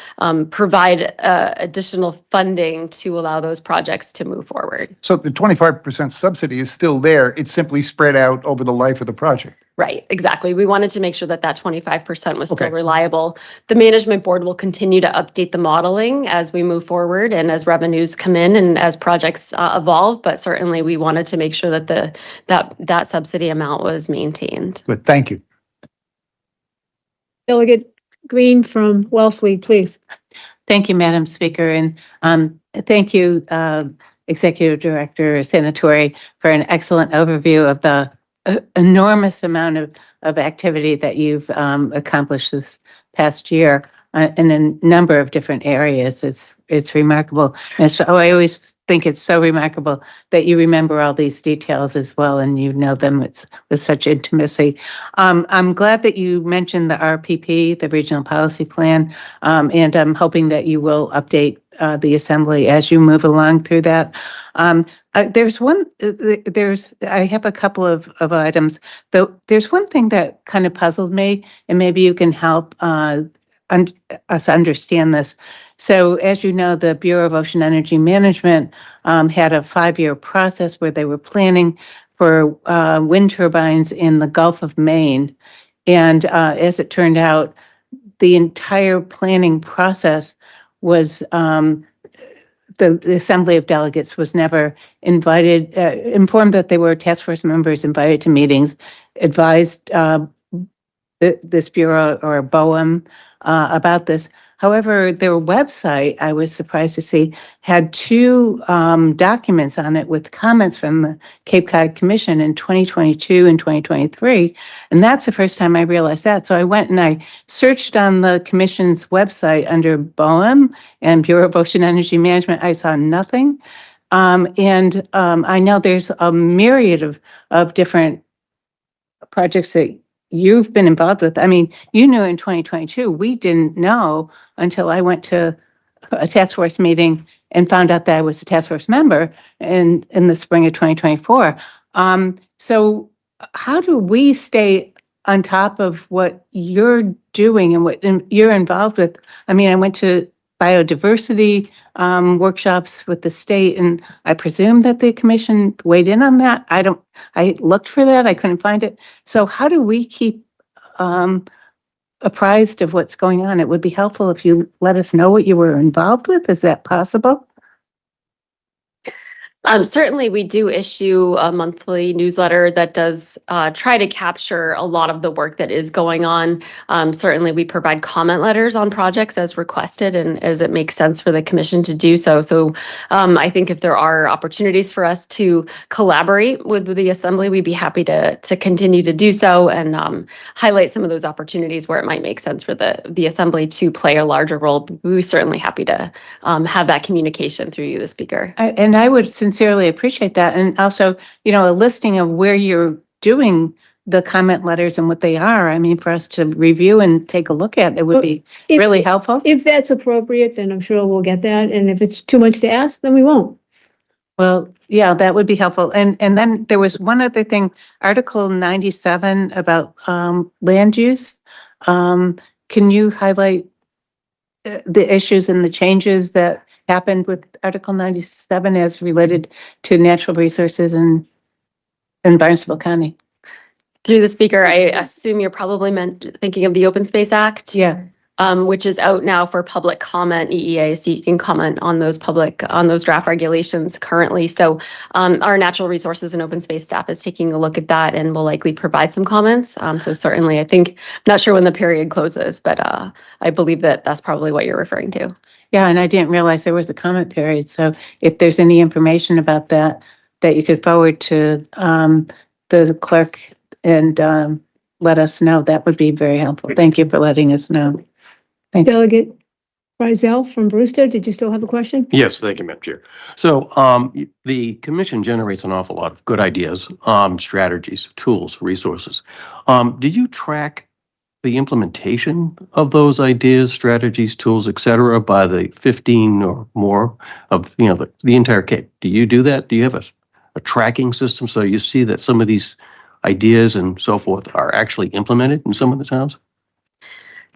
provide additional funding to allow those projects to move forward. So the 25% subsidy is still there. It's simply spread out over the life of the project. Right, exactly. We wanted to make sure that 25% was still Okay. reliable. The management board will continue to update the modeling as we move forward and as revenues come in and as projects evolve. But certainly we wanted to make sure that that subsidy amount was maintained. But thank you. Delegate Green from Wellfleet, please. Thank you, Madam Speaker, and thank you, Executive Director Senatori, for an excellent overview of the enormous amount of activity that you've accomplished this past year in a number of different areas. It's remarkable. And so I always think it's so remarkable that you remember all these details as well, and you know them with such intimacy. I'm glad that you mentioned the RPP, the Regional Policy Plan, and I'm hoping that you will update the Assembly as you move along through that. I have a couple of items, though there's one thing that kind of puzzled me, and maybe you can help us understand this. So as you know, the Bureau of Ocean Energy Management had a 5-year process where they were planning for wind turbines in the Gulf of Maine. And as it turned out, the entire planning process was the Assembly of Delegates was never informed that they were task force members, invited to meetings, advised this bureau or BOEM about this. However, their website, I was surprised to see, had 2 documents on it with comments from the Cape Cod Commission in 2022 and 2023. And that's the first time I realized that. So I went and I searched on the Commission's website under BOEM and Bureau of Ocean Energy Management. I saw nothing. I know there's a myriad of different projects that you've been involved with. I mean, you knew in 2022, we didn't know until I went to a task force meeting and found out that I was a task force member in the spring of 2024. So how do we stay on top of what you're doing and what you're involved with? I mean, I went to biodiversity workshops with the state, and I presume that the commission weighed in on that. I looked for that, I couldn't find it. So how do we keep apprised of what's going on? It would be helpful if you let us know what you were involved with. Is that possible? Certainly, we do issue a monthly newsletter that does try to capture a lot of the work that is going on. Certainly, we provide comment letters on projects as requested and as it makes sense for the commission to do so. So I think if there are opportunities for us to collaborate with the Assembly, we'd be happy to continue to do so and highlight some of those opportunities where it might make sense for the Assembly to play a larger role. We're certainly happy to have that communication through you, the Speaker. And I would sincerely appreciate that. And also, a listing of where you're doing the comment letters and what they are. I mean, for us to review and take a look at, it would be really helpful. If that's appropriate, then I'm sure we'll get that. And if it's too much to ask, then we won't. Well, yeah, that would be helpful. And then there was one other thing, Article 97 about land use. Can you highlight the issues and the changes that happened with Article 97 as related to natural resources in Barnstable County? Through the Speaker, I assume you're probably thinking of the Open Space Act. Yeah. Which is out now for public comment, EEA, so you can comment on those draft regulations currently. So our natural resources and open space staff is taking a look at that and will likely provide some comments. So certainly, I think, not sure when the period closes, but I believe that that's probably what you're referring to. Yeah, and I didn't realize there was a comment period. So if there's any information about that you could forward to the clerk and let us know, that would be very helpful. Thank you for letting us know. Delegate Frizzell from Brewster, did you still have a question? Yes, thank you, Madam Chair. So the commission generates an awful lot of good ideas, strategies, tools, resources. Did you track the implementation of those ideas, strategies, tools, et cetera, by the 15 or more of the entire Cape? Do you do that? Do you have a tracking system so you see that some of these ideas and so forth are actually implemented in some of the towns?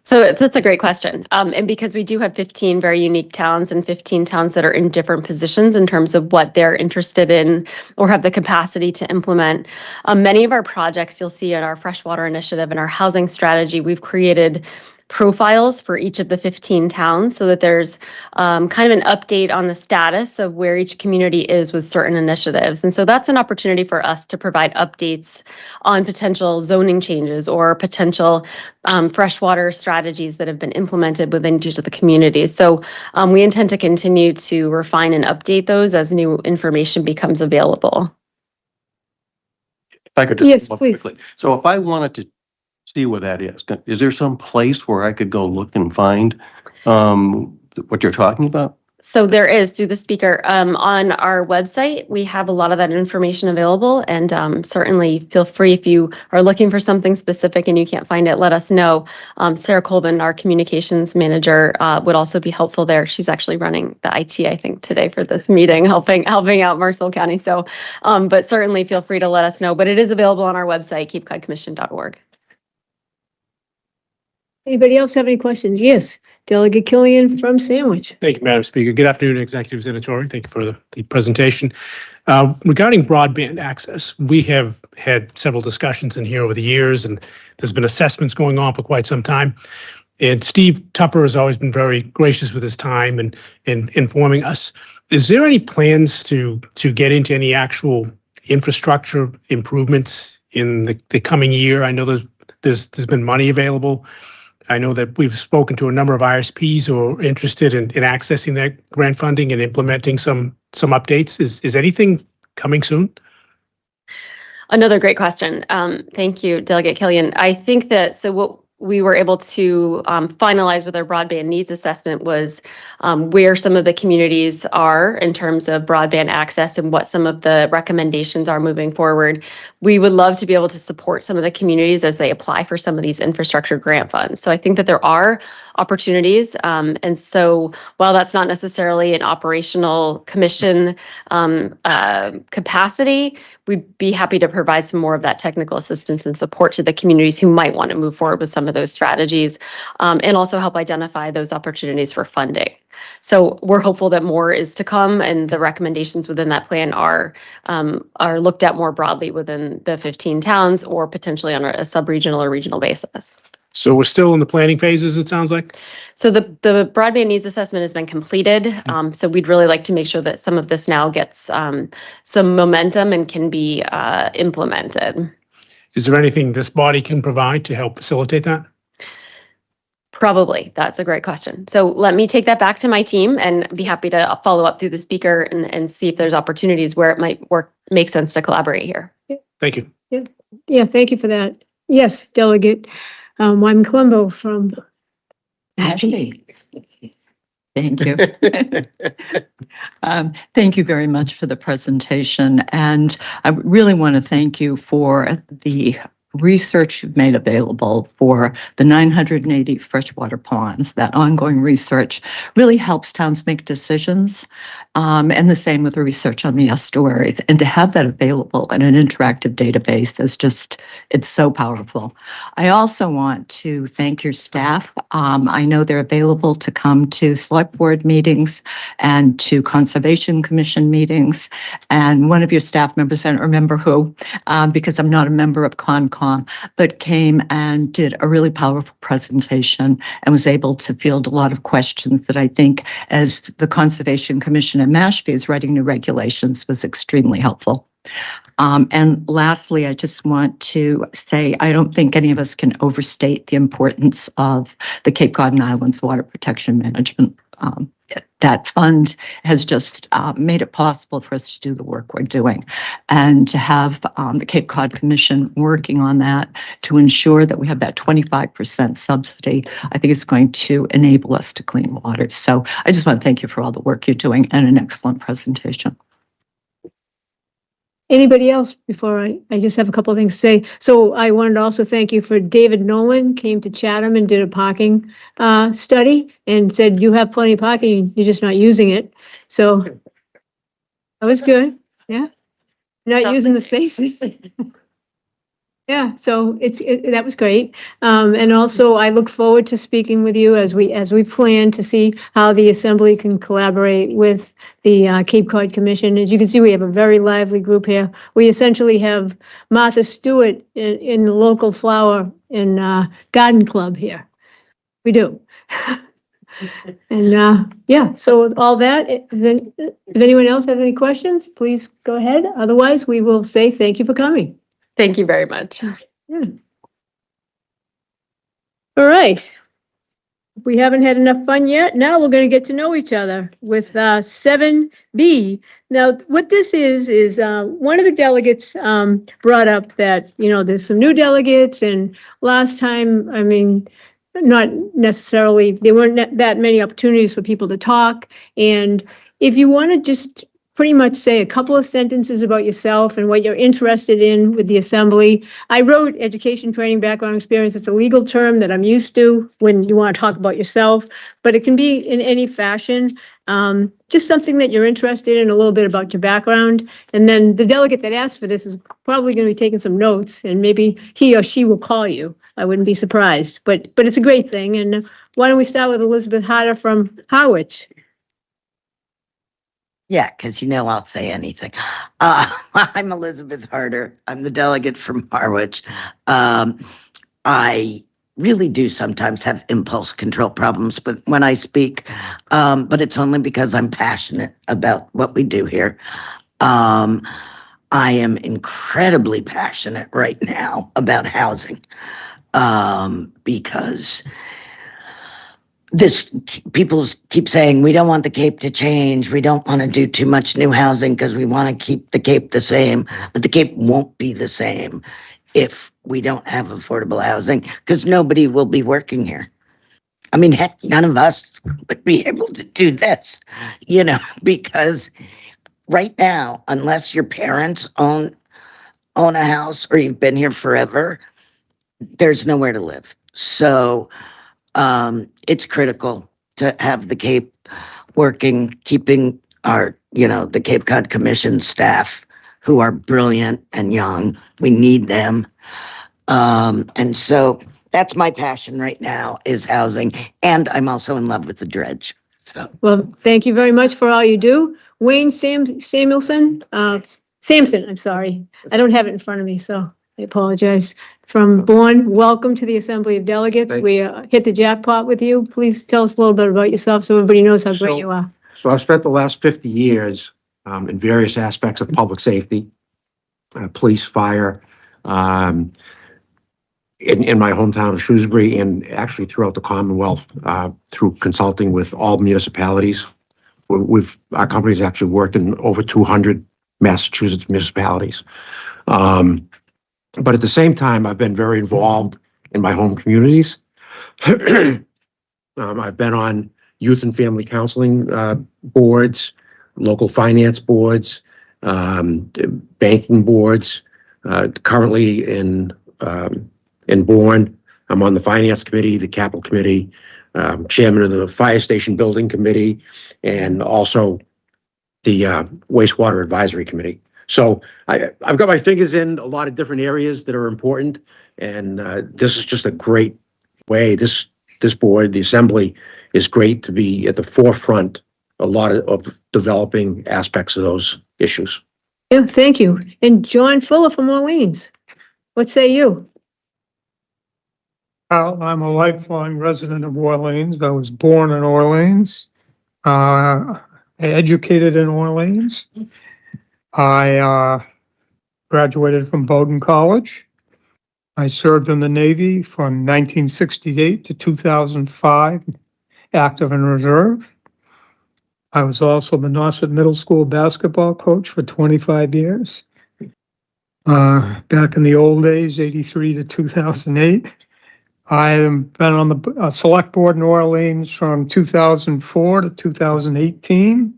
So that's a great question. And because we do have 15 very unique towns and 15 towns that are in different positions in terms of what they're interested in or have the capacity to implement. Many of our projects you'll see in our freshwater initiative and our housing strategy, we've created profiles for each of the 15 towns so that there's kind of an update on the status of where each community is with certain initiatives. And so that's an opportunity for us to provide updates on potential zoning changes or potential freshwater strategies that have been implemented within each of the communities. So we intend to continue to refine and update those as new information becomes available. If I could just Yes, look please. quickly. So if I wanted to see where that is there some place where I could go look and find what you're talking about? So there is through the speaker on our website. We have a lot of that information available, and certainly feel free if you are looking for something specific and you can't find it, let us know. Sarah Colvin, our communications manager, would also be helpful there. She's actually running the IT, I think, today for this meeting, helping out Marcel County. So, but certainly feel free to let us know. But it is available on our website, capecodcommission.org. Anybody else have any questions? Yes, Delegate Killian from Sandwich. Thank you, Madam Speaker. Good afternoon, Executive Senatori. Thank you for the presentation. Regarding broadband access, we have had several discussions in here over the years, and there's been assessments going on for quite some time. And Steve Tupper has always been very gracious with his time and informing us. Is there any plans to get into any actual infrastructure improvements in the coming year? I know there's been money available. I know that we've spoken to a number of ISPs who are interested in accessing that grant funding and implementing some updates. Is anything coming soon? Another great question. Thank you, Delegate Killian. I think that what we were able to finalize with our broadband needs assessment was where some of the communities are in terms of broadband access and what some of the recommendations are moving forward. We would love to be able to support some of the communities as they apply for some of these infrastructure grant funds. So I think that there are opportunities. And so while that's not necessarily an operational commission capacity, we'd be happy to provide some more of that technical assistance and support to the communities who might want to move forward with some of those strategies, and also help identify those opportunities for funding. So we're hopeful that more is to come, and the recommendations within that plan are looked at more broadly within the 15 towns or potentially on a sub-regional or regional basis. So we're still in the planning phases, it sounds like? So the broadband needs assessment has been completed. So we'd really like to make sure that some of this now gets some momentum and can be implemented. Is there anything this body can provide to help facilitate that? Probably. That's a great question. So let me take that back to my team and be happy to follow up through the speaker and see if there's opportunities where it might make sense to collaborate here. Thank you. Yeah, thank you for that. Yes, Delegate Wyman Colombo from Ashby. Thank you. Thank you very much for the presentation. And I really want to thank you for the research you've made available for the 980 freshwater ponds. That ongoing research really helps towns make decisions, and the same with the research on the estuaries. And to have that available in an interactive database is just, it's so powerful. I also want to thank your staff. I know they're available to come to select board meetings and to Conservation Commission meetings. And one of your staff members, I don't remember who, because I'm not a member of CONCOM, but came and did a really powerful presentation and was able to field a lot of questions that I think, as the Conservation Commission in Mashpee is writing new regulations, was extremely helpful. And lastly, I just want to say, I don't think any of us can overstate the importance of the Cape Cod and Islands Water Protection Management. That fund has just made it possible for us to do the work we're doing, and to have the Cape Cod Commission working on that to ensure that we have that 25% subsidy. I think it's going to enable us to clean water. So I just want to thank you for all the work you're doing and an excellent presentation. Anybody else before I just have a couple of things to say. So I wanted to also thank you for David Nolan came to Chatham and did a parking study and said, you have plenty of parking, you're just not using it. So that was good. Yeah. Not using the spaces. Yeah, so that was great. And also I look forward to speaking with you as we plan to see how the Assembly can collaborate with the Cape Cod Commission. As you can see, we have a very lively group here. We essentially have Martha Stewart in the local flower and garden club here. We do. And yeah, so all that, if anyone else has any questions, please go ahead. Otherwise, we will say thank you for coming. Thank you very much. Yeah. All right. We haven't had enough fun yet. Now we're going to get to know each other with 7B. Now, what this is one of the delegates brought up that, there's some new delegates, and last time, not necessarily, there weren't that many opportunities for people to talk. And if you want to just pretty much say a couple of sentences about yourself and what you're interested in with the assembly. I wrote education, training, background, experience. It's a legal term that I'm used to when you want to talk about yourself, but it can be in any fashion. Just something that you're interested in, a little bit about your background. And then the delegate that asked for this is probably going to be taking some notes, and maybe he or she will call you. I wouldn't be surprised, but it's a great thing. And why don't we start with Elizabeth Harder from Harwich? Yeah, because I'll say anything. I'm Elizabeth Harder. I'm the delegate from Harwich. I really do sometimes have impulse control problems, but when I speak, but it's only because I'm passionate about what we do here. I am incredibly passionate right now about housing, because people keep saying, we don't want the Cape to change. We don't want to do too much new housing because we want to keep the Cape the same. But the Cape won't be the same if we don't have affordable housing, because nobody will be working here. I mean, heck, none of us would be able to do this, because right now, unless your parents own a house or you've been here forever, there's nowhere to live. So it's critical to have the Cape working, keeping our, the Cape Cod Commission staff who are brilliant and young. We need them. And so that's my passion right now, is housing. And I'm also in love with the dredge. So. Well, thank you very much for all you do. Wayne Samuelson, Sampson, I'm sorry. I don't have it in front of me, so I apologize. From Bourne, welcome to the Assembly of Delegates. We hit the jackpot with you. Please tell us a little bit about yourself so everybody knows how great you are. So I've spent the last 50 years in various aspects of public safety, police, fire, in my hometown of Shrewsbury, and actually throughout the Commonwealth, through consulting with all municipalities. Our company's actually worked in over 200 Massachusetts municipalities. But at the same time, I've been very involved in my home communities. I've been on youth and family counseling boards, local finance boards, banking boards. Currently in Bourne, I'm on the finance committee, the capital committee, chairman of the fire station building committee, and also the wastewater advisory committee. So I've got my fingers in a lot of different areas that are important, and this is just a great way. This board, the assembly, is great to be at the forefront a lot of developing aspects of those issues. Yeah, thank you. And John Fuller from Orleans. What say you? Well, I'm a lifelong resident of Orleans. I was born in Orleans, educated in Orleans. I graduated from Bowdoin College. I served in the Navy from 1968 to 2005, active and reserve. I was also the Nauset Middle School basketball coach for 25 years. Back in the old days, 83 to 2008. I have been on the select board in Orleans from 2004 to 2018.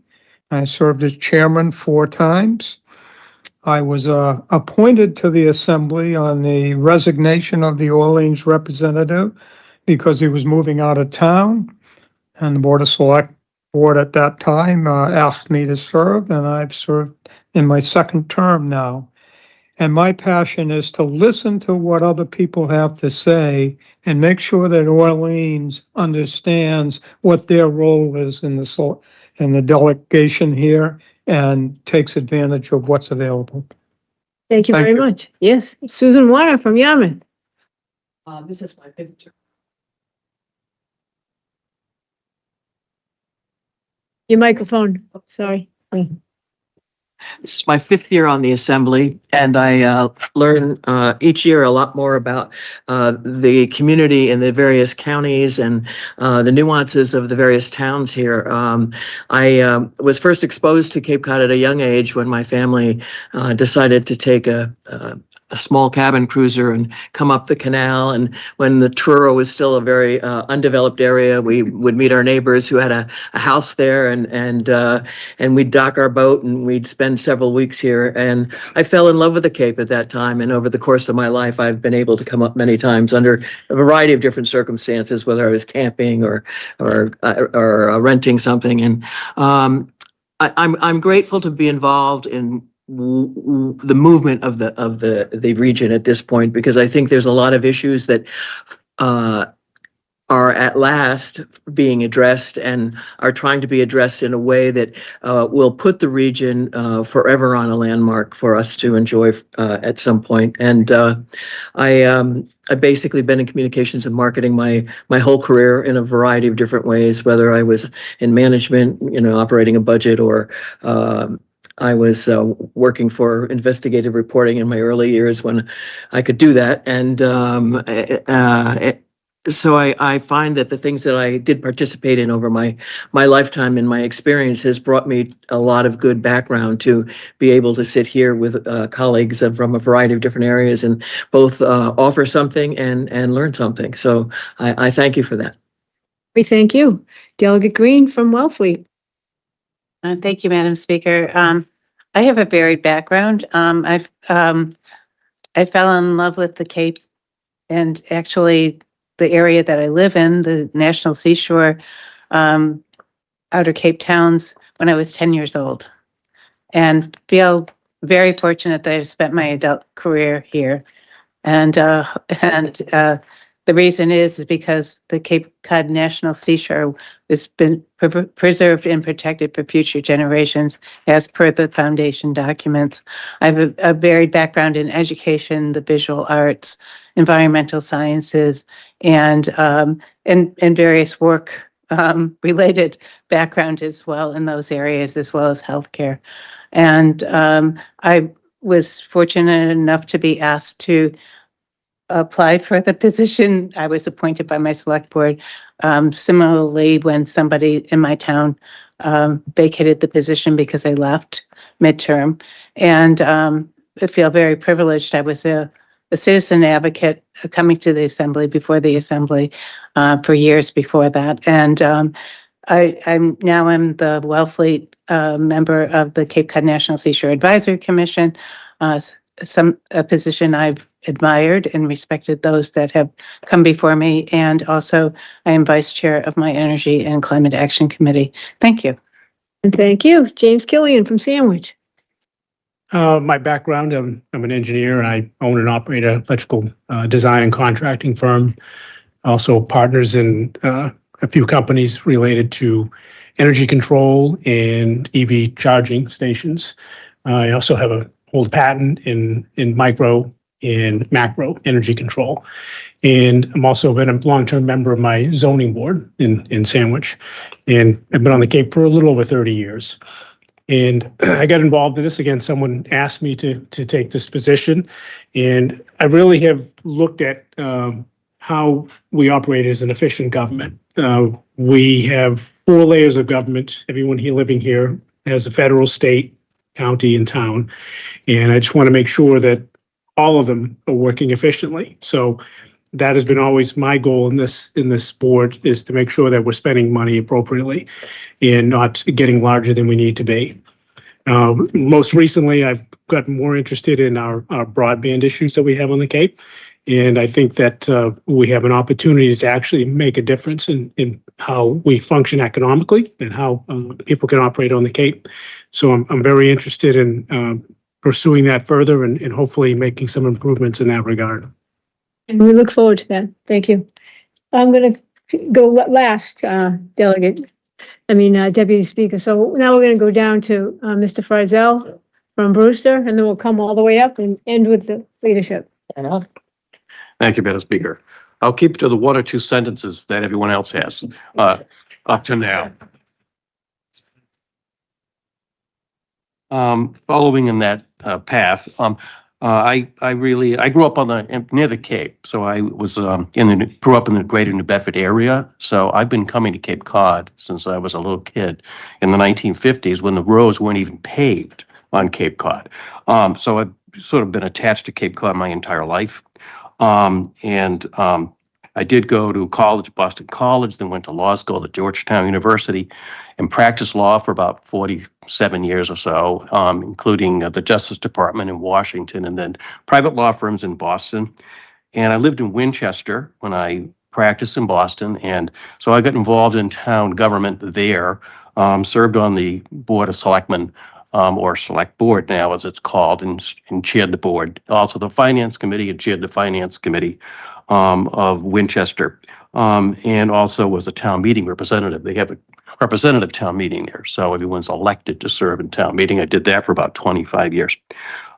I served as chairman 4 times. I was appointed to the assembly on the resignation of the Orleans representative because he was moving out of town. And the Board of Select Board at that time asked me to serve, and I've served in my 2nd term now. And my passion is to listen to what other people have to say and make sure that Orleans understands what their role is in the delegation here and takes advantage of what's available. Thank you very much. Yes, Susan Warner from Yarmouth. This is my 5th term. Your microphone, sorry. This is my 5th year on the assembly, and I learn each year a lot more about the community in the various counties and the nuances of the various towns here. I was first exposed to Cape Cod at a young age when my family decided to take a a small cabin cruiser and come up the canal. And when the Truro was still a very undeveloped area, we would meet our neighbors who had a house there, and we'd dock our boat and we'd spend several weeks here. And I fell in love with the Cape at that time. And over the course of my life, I've been able to come up many times under a variety of different circumstances, whether I was camping or renting something. And I'm grateful to be involved in the movement of the region at this point, because I think there's a lot of issues that are at last being addressed and are trying to be addressed in a way that will put the region forever on a landmark for us to enjoy at some point. And I've basically been in communications and marketing my whole career in a variety of different ways, whether I was in management, operating a budget, or I was working for investigative reporting in my early years when I could do that. And so I find that the things that I did participate in over my lifetime and my experience has brought me a lot of good background to be able to sit here with colleagues from a variety of different areas and both offer something and learn something. So I thank you for that. We thank you. Delegate Green from Wellfleet. Thank you, Madam Speaker. I have a varied background. I fell in love with the Cape, and actually the area that I live in, the National Seashore, Outer Cape towns, when I was 10 years old, and feel very fortunate that I've spent my adult career here. And the reason is because the Cape Cod National Seashore has been preserved and protected for future generations as per the foundation documents. I have a varied background in education, the visual arts, environmental sciences, and various work related background as well in those areas, as well as healthcare. And I was fortunate enough to be asked to apply for the position. I was appointed by my select board. Similarly, when somebody in my town vacated the position because I left midterm, and I feel very privileged. I was a citizen advocate coming to the assembly before the assembly for years before that. And I'm the Wellfleet member of the Cape Cod National Seashore Advisory Commission, a position I've admired and respected those that have come before me. And also I am vice chair of my Energy and Climate Action Committee. Thank you. And thank you. James Killian from Sandwich. My background, I'm an engineer. I own and operate an electrical design and contracting firm. Also partners in a few companies related to energy control and EV charging stations. I also hold a patent in micro and macro energy control. And I'm also been a long-term member of my zoning board in Sandwich. And I've been on the Cape for a little over 30 years. And I got involved in this. Again, someone asked me to take this position. And I really have looked at how we operate as an efficient government. We have 4 layers of government. Everyone here living here has a federal, state, county, and town. And I just want to make sure that all of them are working efficiently. So that has been always my goal in this board, is to make sure that we're spending money appropriately and not getting larger than we need to be. Most recently, I've gotten more interested in our broadband issues that we have on the Cape. And I think that we have an opportunity to actually make a difference in how we function economically and how people can operate on the Cape. So I'm very interested in pursuing that further and hopefully making some improvements in that regard. And we look forward to that. Thank you. I'm going to go last, Deputy Speaker. So now we're going to go down to Mr. Frizzell from Brewster, and then we'll come all the way up and end with the leadership. Thank you, Madam Speaker. I'll keep it to the 1 or 2 sentences that everyone else has up to now. Following in that path, I grew up near the Cape, so I was grew up in the greater New Bedford area. So I've been coming to Cape Cod since I was a little kid in the 1950s, when the roads weren't even paved on Cape Cod. So I've sort of been attached to Cape Cod my entire life. I did go to college, Boston College, then went to law school at Georgetown University and practiced law for about 47 years or so, including the Justice Department in Washington and then private law firms in Boston. And I lived in Winchester when I practiced in Boston. And so I got involved in town government there, served on the Board of Selectmen, or Select Board now, as it's called, and chaired the board. Also the Finance Committee, and chaired the Finance Committee of Winchester, and also was a town meeting representative. They have a representative town meeting there, so everyone's elected to serve in town meeting. I did that for about 25 years.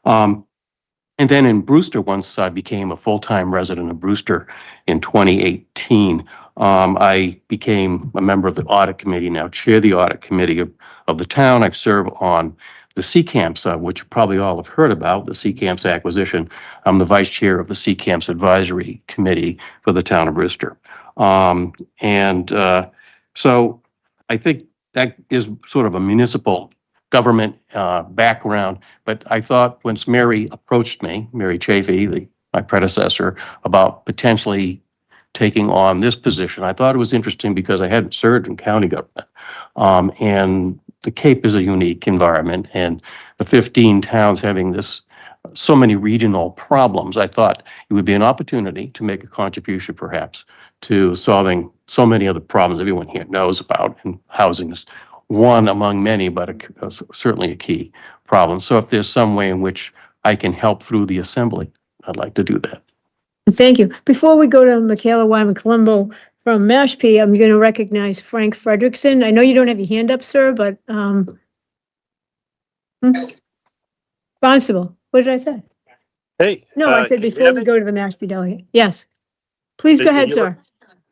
And then in Brewster, once I became a full-time resident of Brewster in 2018, I became a member of the audit committee, now chair the audit committee of the town. I've served on the CCAMPS, which you probably all have heard about, the CCAMPS acquisition. I'm the vice chair of the CCAMPS advisory committee for the town of Brewster. So I think that is sort of a municipal government background. But I thought once Mary approached me, Mary Chafee, my predecessor, about potentially taking on this position, I thought it was interesting because I hadn't served in county government. And the Cape is a unique environment, and the 15 towns having so many regional problems, I thought it would be an opportunity to make a contribution perhaps to solving so many other problems everyone here knows about, and housing is one among many, but certainly a key problem. So if there's some way in which I can help through the assembly, I'd like to do that. Thank you. Before we go to Michaela Wyman Colombo from Mashpee, I'm going to recognize Frank Frederickson. I know you don't have your hand up, sir, but Constable, what did I say? Hey. No, I said before we go to the Mashpee delegate. Yes. Please go ahead, sir.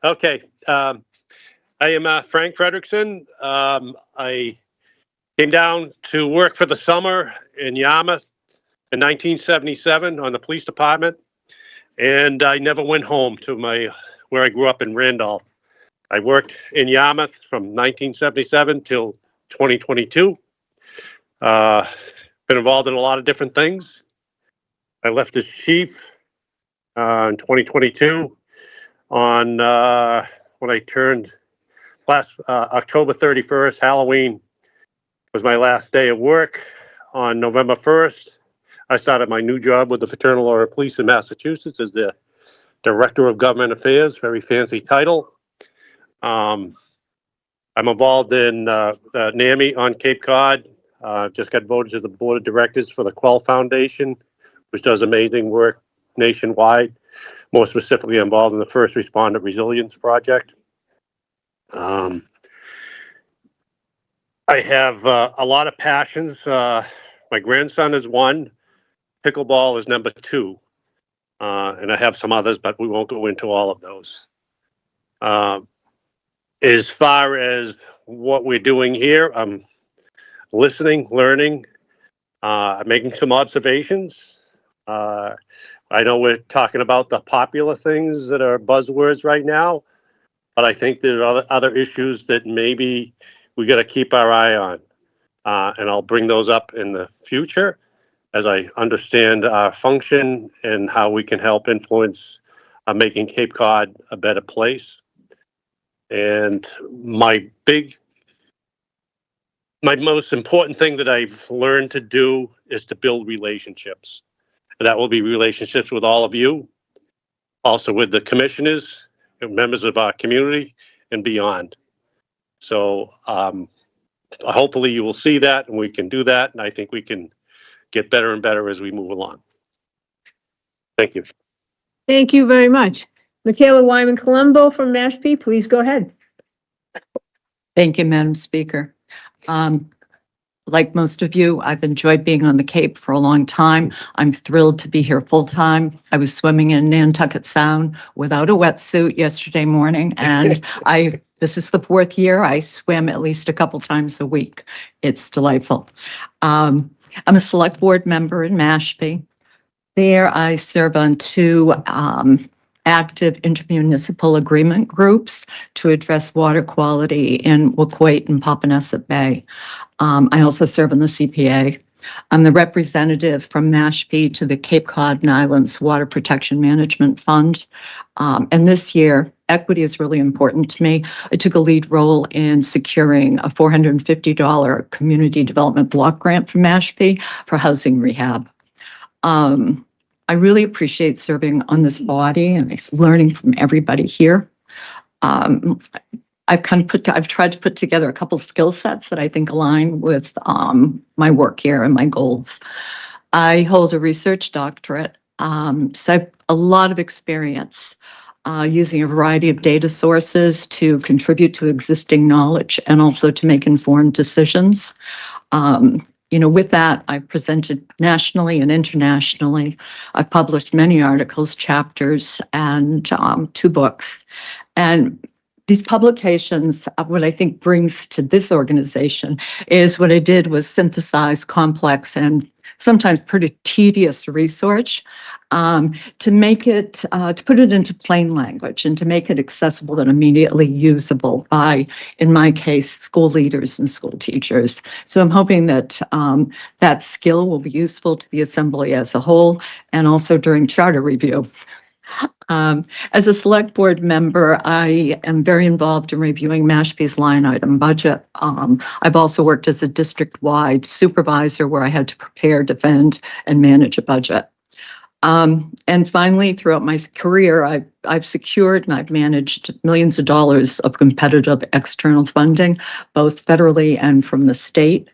Okay. I am Frank Frederickson. I came down to work for the summer in Yarmouth in 1977 on the police department, and I never went home to where I grew up in Randolph. I worked in Yarmouth from 1977 till 2022. Been involved in a lot of different things. I left as chief in 2022 on when I turned last October 31st. Halloween was my last day of work. On November 1st, I started my new job with the Fraternal Order of Police in Massachusetts as the Director of Government Affairs. Very fancy title. I'm involved in NAMI on Cape Cod. Just got voted to the board of directors for the Quell Foundation, which does amazing work nationwide. More specifically, involved in the First Responder Resilience Project. I have a lot of passions. My grandson is one. Pickleball is number two. And I have some others, but we won't go into all of those. As far as what we're doing here, I'm listening, learning, making some observations. I know we're talking about the popular things that are buzzwords right now, but I think there are other issues that maybe we got to keep our eye on. And I'll bring those up in the future as I understand our function and how we can help influence making Cape Cod a better place. And my most important thing that I've learned to do is to build relationships. And that will be relationships with all of you, also with the commissioners, members of our community, and beyond. So hopefully you will see that and we can do that. And I think we can get better and better as we move along. Thank you. Thank you very much. Michaela Wyman Colombo from Mashpee, please go ahead. Thank you, Madam Speaker. Like most of you, I've enjoyed being on the Cape for a long time. I'm thrilled to be here full time. I was swimming in Nantucket Sound without a wetsuit yesterday morning, and this is the 4th year. I swim at least a couple times a week. It's delightful. I'm a select board member in Mashpee. There I serve on 2 active intermunicipal agreement groups to address water quality in Waquoit and Popponesset Bay. I also serve on the CPA. I'm the representative from Mashpee to the Cape Cod and Islands Water Protection Management Fund. And this year, equity is really important to me. I took a lead role in securing a $450 community development block grant from Mashpee for housing rehab. I really appreciate serving on this body and learning from everybody here. I've tried to put together a couple skill sets that I think align with my work here and my goals. I hold a research doctorate, so I have a lot of experience using a variety of data sources to contribute to existing knowledge and also to make informed decisions. With that, I've presented nationally and internationally. I've published many articles, chapters, and 2 books. And these publications, what I think brings to this organization is what I did was synthesize complex and sometimes pretty tedious research to make it, to put it into plain language and to make it accessible and immediately usable by, in my case, school leaders and school teachers. So I'm hoping that that skill will be useful to the Assembly as a whole and also during charter review. As a select board member, I am very involved in reviewing Mashpee's line item budget. I've also worked as a district-wide supervisor where I had to prepare, defend, and manage a budget. And finally, throughout my career, I've secured and I've managed millions of dollars of competitive external funding, both federally and from the state.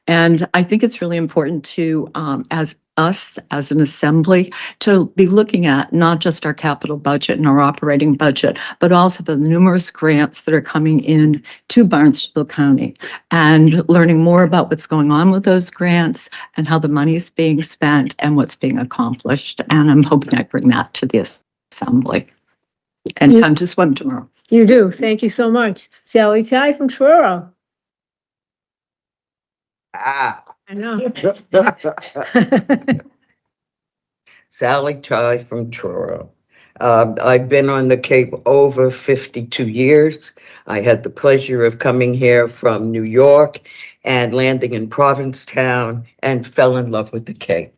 And I think it's really important to, as an assembly, to be looking at not just our capital budget and our operating budget, but also the numerous grants that are coming in to Barnstable County and learning more about what's going on with those grants and how the money is being spent and what's being accomplished. And I'm hoping I bring that to the assembly. And time to swim tomorrow. You do. Thank you so much. Sally Ty from Truro. Ah. I know. Sally Ty from Truro. I've been on the Cape over 52 years. I had the pleasure of coming here from New York and landing in Provincetown and fell in love with the Cape.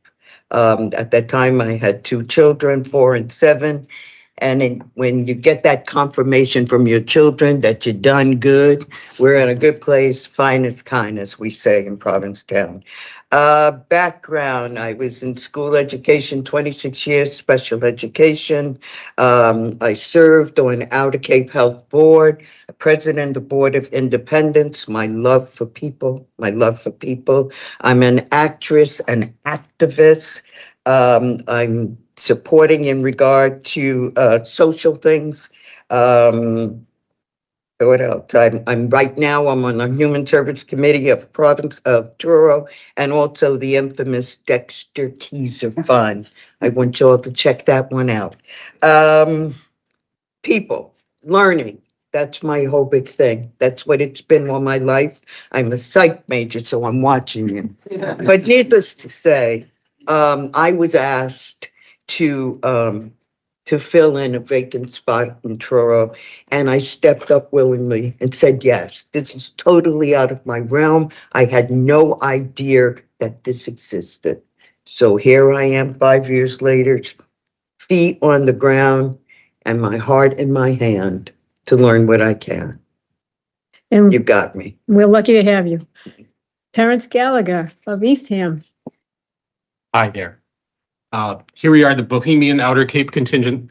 At that time, I had 2 children, 4 and 7. And when you get that confirmation from your children that you've done good, we're in a good place, fine as kind, as we say in Provincetown. Background, I was in school education, 26 years, special education. I served on Outer Cape Health Board, president of the Board of Independence, my love for people. I'm an actress, an activist. I'm supporting in regard to social things. What else? I'm right now, I'm on the Human Service Committee of Province of Truro and also the infamous Dexter Teaser Fund. I want you all to check that one out. People, learning. That's my whole big thing. That's what it's been all my life. I'm a psych major, so I'm watching you. But needless to say, I was asked to fill in a vacant spot in Truro, and I stepped up willingly and said, yes, this is totally out of my realm. I had no idea that this existed. So here I am 5 years later, feet on the ground and my heart in my hand to learn what I can. And you got me. We're lucky to have you. Terrence Gallagher of Eastham. Hi there. Here we are, the Bohemian Outer Cape contingent.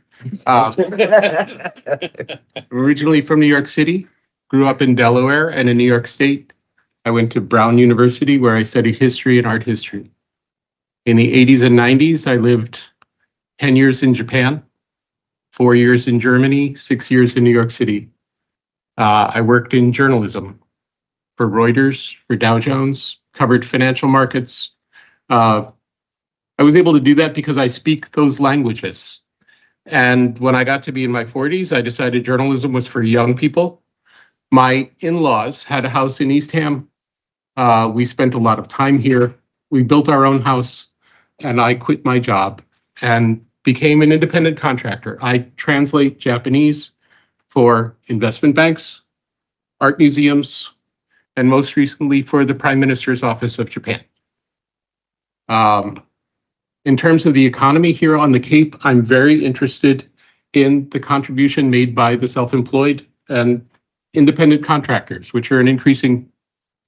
Originally from New York City, grew up in Delaware and in New York State. I went to Brown University where I studied history and art history. In the 80s and 90s, I lived 10 years in Japan, 4 years in Germany, 6 years in New York City. I worked in journalism for Reuters, for Dow Jones, covered financial markets. I was able to do that because I speak those languages. And when I got to be in my 40s, I decided journalism was for young people. My in-laws had a house in Eastham. We spent a lot of time here. We built our own house, and I quit my job and became an independent contractor. I translate Japanese for investment banks, art museums, and most recently for the Prime Minister's Office of Japan. In terms of the economy here on the Cape, I'm very interested in the contribution made by the self-employed and independent contractors, which are an increasing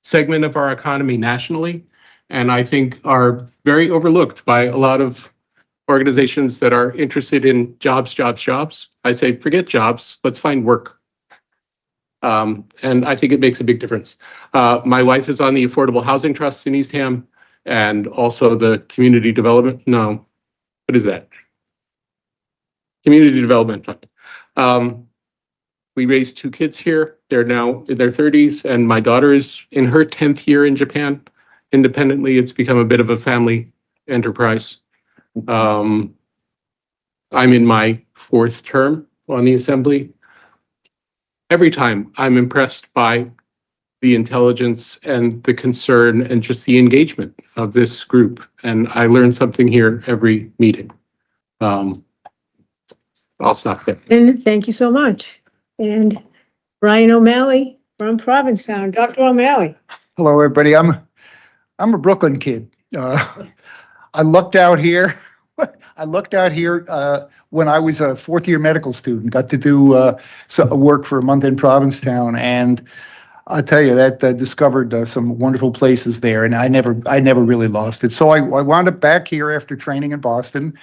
segment of our economy nationally, and I think are very overlooked by a lot of organizations that are interested in jobs, jobs, jobs. I say, forget jobs, let's find work. And I think it makes a big difference. My wife is on the Affordable Housing Trust in Eastham and also the Community Development, no, what is that? Community Development Fund. We raised 2 kids here. They're now in their 30s, and my daughter is in her 10th year in Japan. Independently, it's become a bit of a family enterprise. I'm in my 4th term on the Assembly. Every time I'm impressed by the intelligence and the concern and just the engagement of this group. And I learn something here every meeting. I'll stop there. And thank you so much. And Brian O'Malley from Provincetown. Dr. O'Malley. Hello, everybody. I'm a Brooklyn kid. I lucked out here. When I was a 4th year medical student, got to do work for a month in Provincetown, and I tell you that discovered some wonderful places there, and I never really lost it. So I wound up back here after training in Boston.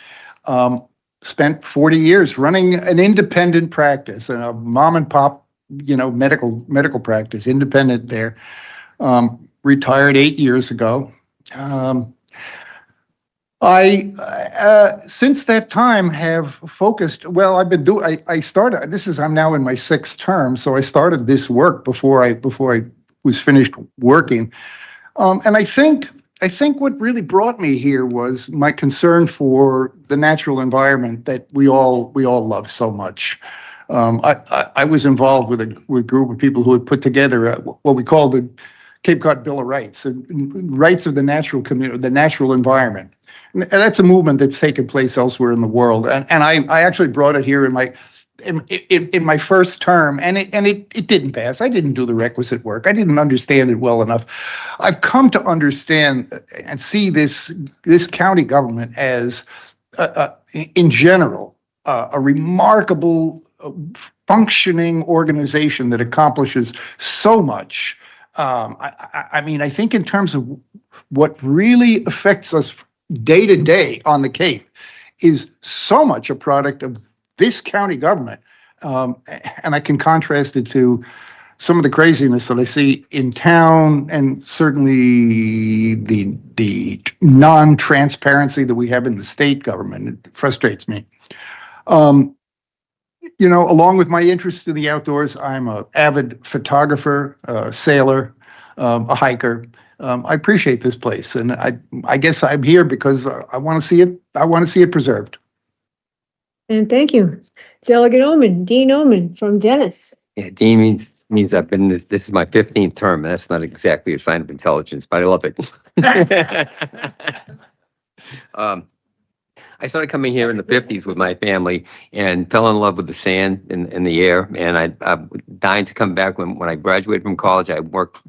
Spent 40 years running an independent practice, a mom and pop, medical practice, independent there. Retired 8 years ago. I since that time have focused. Well, I'm now in my 6th term, so I started this work before I was finished working, and I think what really brought me here was my concern for the natural environment that we all love so much. I was involved with a group of people who had put together what we call the Cape Cod Bill of Rights, rights of the natural community, the natural environment. And that's a movement that's taken place elsewhere in the world, and I actually brought it here in my 1st term, and it didn't pass. I didn't do the requisite work. I didn't understand it well enough. I've come to understand and see this county government as, in general, a remarkable functioning organization that accomplishes so much. I mean, I think in terms of what really affects us day to day on the Cape is so much a product of this county government. And I can contrast it to some of the craziness that I see in town, and certainly the non-transparency that we have in the state government. It frustrates me. Along with my interest in the outdoors, I'm an avid photographer, a sailor, a hiker. I appreciate this place, and I guess I'm here because I want to see it. I want to see it preserved. And thank you. Delegate Oman, Dean Oman from Dennis. Yeah, Dean means I've been this is my 15th term. That's not exactly a sign of intelligence, but I love it. I started coming here in the 50s with my family and fell in love with the sand and the air. And I'm dying to come back. When I graduated from college, I worked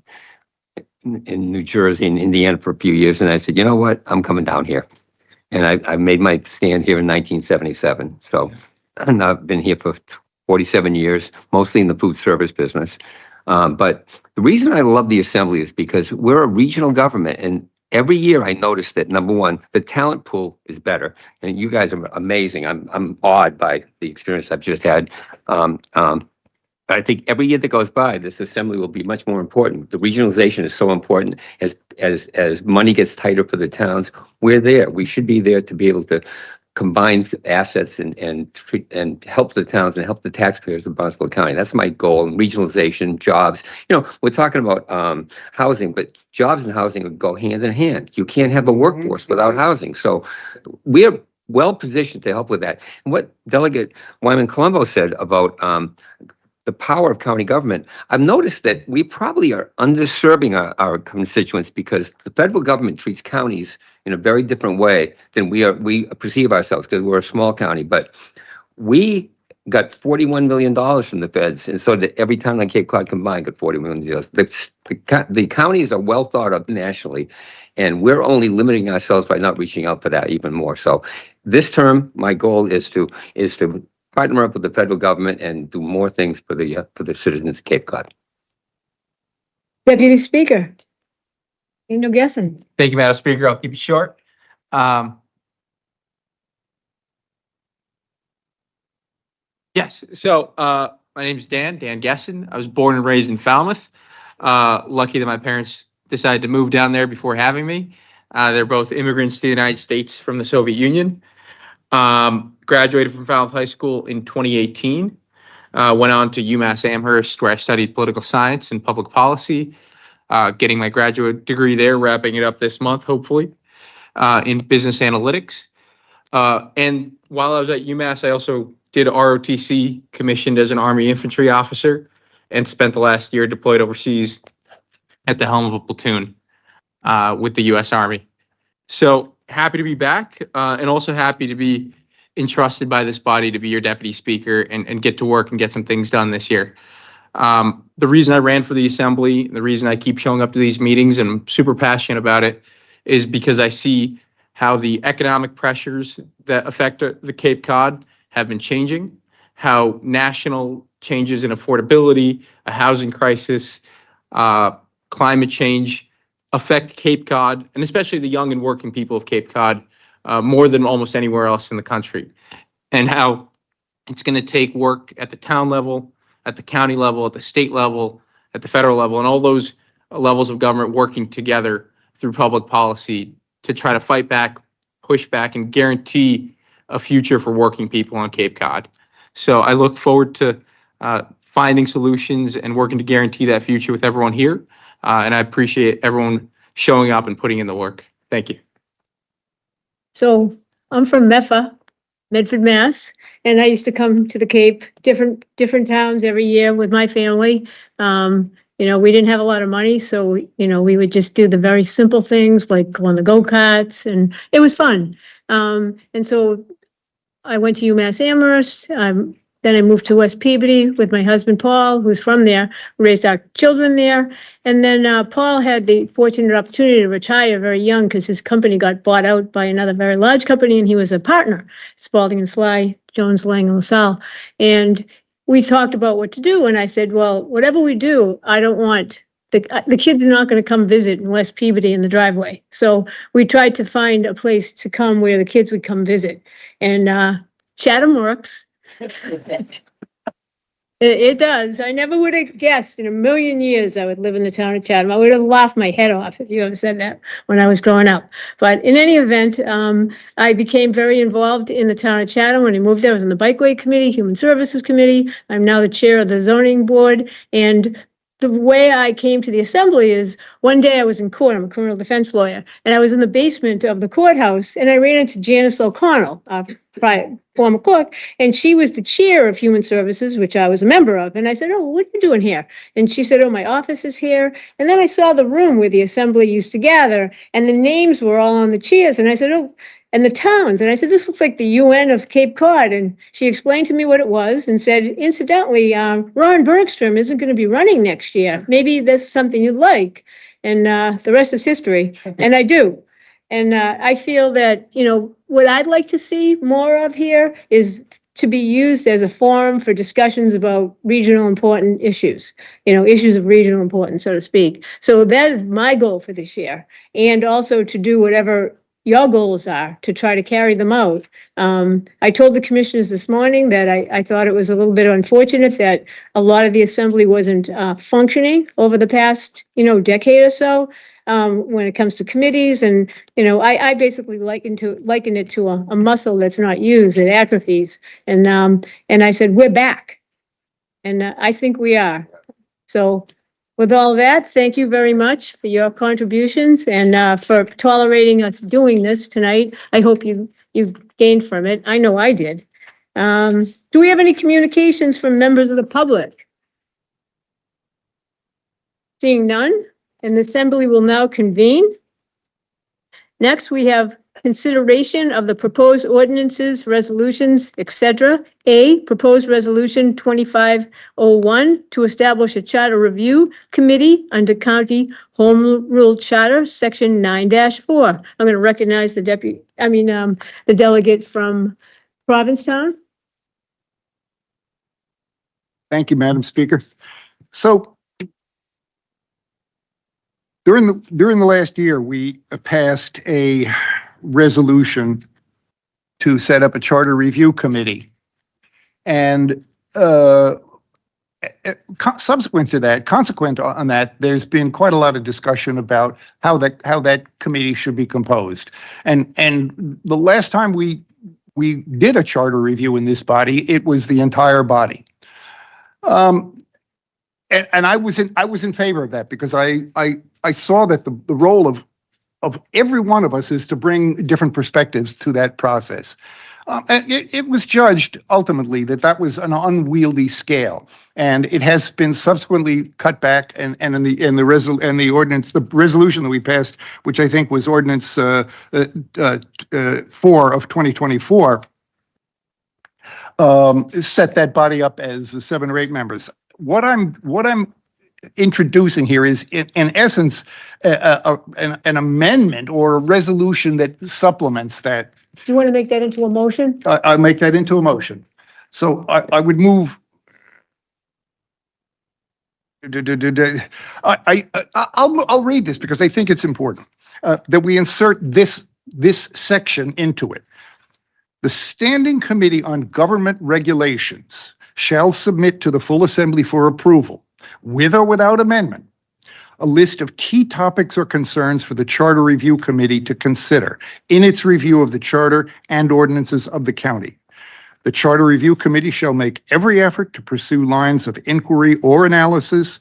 in New Jersey and Indiana for a few years. And I said, you know what? I'm coming down here. And I made my stand here in 1977. So I've been here for 47 years, mostly in the food service business. But the reason I love the Assembly is because we're a regional government, and every year I notice that, number one, the talent pool is better. And you guys are amazing. I'm awed by the experience I've just had. I think every year that goes by, this Assembly will be much more important. The regionalization is so important. As money gets tighter for the towns, we're there. We should be there to be able to combine assets and help the towns and help the taxpayers of Barnstable County. That's my goal. And regionalization, jobs. We're talking about housing, but jobs and housing go hand in hand. You can't have a workforce without housing. So we're well positioned to help with that. And what Delegate Wyman Colombo said about the power of county government, I've noticed that we probably are underserving our constituents because the federal government treats counties in a very different way than we perceive ourselves, because we're a small county. But we got $41 million from the feds. And so that every town on Cape Cod combined got $40 million. The counties are well thought of nationally, and we're only limiting ourselves by not reaching out for that even more. So this term, my goal is to partner up with the federal government and do more things for the citizens of Cape Cod. Deputy Speaker. Daniel Gessen. Thank you, Madam Speaker. I'll keep it short. Yes, so my name is Dan Gessen. I was born and raised in Falmouth. Lucky that my parents decided to move down there before having me. They're both immigrants to the United States from the Soviet Union. Graduated from Falmouth High School in 2018. Went on to UMass Amherst, where I studied political science and public policy. Getting my graduate degree there, wrapping it up this month, hopefully, in business analytics. And while I was at UMass, I also did ROTC, commissioned as an Army infantry officer, and spent the last year deployed overseas at the helm of a platoon with the U.S. Army. So happy to be back, and also happy to be entrusted by this body to be your deputy speaker and get to work and get some things done this year. The reason I ran for the assembly, the reason I keep showing up to these meetings and I'm super passionate about it, is because I see how the economic pressures that affect the Cape Cod have been changing, how national changes in affordability, a housing crisis, climate change affect Cape Cod, and especially the young and working people of Cape Cod, more than almost anywhere else in the country, and how it's going to take work at the town level, at the county level, at the state level, at the federal level, and all those levels of government working together through public policy to try to fight back, push back, and guarantee a future for working people on Cape Cod. So I look forward to finding solutions and working to guarantee that future with everyone here. And I appreciate everyone showing up and putting in the work. Thank you. So I'm from Medford, Mass, and I used to come to the Cape, different towns every year with my family. You know, we didn't have a lot of money, so, you know, we would just do the very simple things like go on the go-karts, and it was fun. And so I went to UMass Amherst. Then I moved to West Peabody with my husband, Paul, who's from there, raised our children there. And then Paul had the fortunate opportunity to retire very young because his company got bought out by another very large company, and he was a partner, Spalding and Sly, Jones, Lang and LaSalle. And we talked about what to do. And I said, well, whatever we do, I don't want the kids are not going to come visit in West Peabody in the driveway. So we tried to find a place to come where the kids would come visit. And Chatham works. It does. I never would have guessed in a million years I would live in the town of Chatham. I would have laughed my head off if you ever said that when I was growing up. But in any event, I became very involved in the town of Chatham. When I moved there, I was on the Bikeway Committee, Human Services Committee. I'm now the chair of the Zoning Board. And the way I came to the assembly is one day I was in court. I'm a criminal defense lawyer, and I was in the basement of the courthouse, and I ran into Janice O'Connell, former clerk, and she was the chair of Human Services, which I was a member of. And I said, oh, what are you doing here? And she said, oh, my office is here. And then I saw the room where the assembly used to gather, and the names were all on the chairs. And I said, oh, and the towns. And I said, this looks like the UN of Cape Cod. And she explained to me what it was and said, incidentally, Ron Bergstrom isn't going to be running next year. Maybe that's something you'd like. And the rest is history. And I do. And I feel that, you know, what I'd like to see more of here is to be used as a forum for discussions about regional important issues, you know, issues of regional importance, so to speak. So that is my goal for this year. And also to do whatever your goals are to try to carry them out. I told the commissioners this morning that I thought it was a little bit unfortunate that a lot of the assembly wasn't functioning over the past, you know, decade or so when it comes to committees. And, you know, I basically liken it to a muscle that's not used, it atrophies. And I said, we're back. And I think we are. So with all that, thank you very much for your contributions and for tolerating us doing this tonight. I hope you gained from it. I know I did. Do we have any communications from members of the public? Seeing none, and the assembly will now convene. Next, we have consideration of the proposed ordinances, resolutions, etc. A, proposed resolution 2501 to establish a charter review committee under County Home Rule Charter, Section 9-4. I'm going to recognize the the delegate from Provincetown. Thank you, Madam Speaker. So during the last year, we passed a resolution to set up a charter review committee. And consequent on that, there's been quite a lot of discussion about how that committee should be composed. And the last time we did a charter review in this body, it was the entire body. And I was in favor of that because I saw that the role of every one of us is to bring different perspectives to that process. And it was judged ultimately that was an unwieldy scale, and it has been subsequently cut back. And in the resolution that we passed, which I think was ordinance 4 of 2024, set that body up as 7 or 8 members. What I'm introducing here is, in essence, an amendment or a resolution that supplements that. Do you want to make that into a motion? I'll make that into a motion. So I would move. I'll read this because I think it's important that we insert this section into it. The Standing Committee on Government Regulations shall submit to the full assembly for approval, with or without amendment, a list of key topics or concerns for the Charter Review Committee to consider in its review of the charter and ordinances of the county. The Charter Review Committee shall make every effort to pursue lines of inquiry or analysis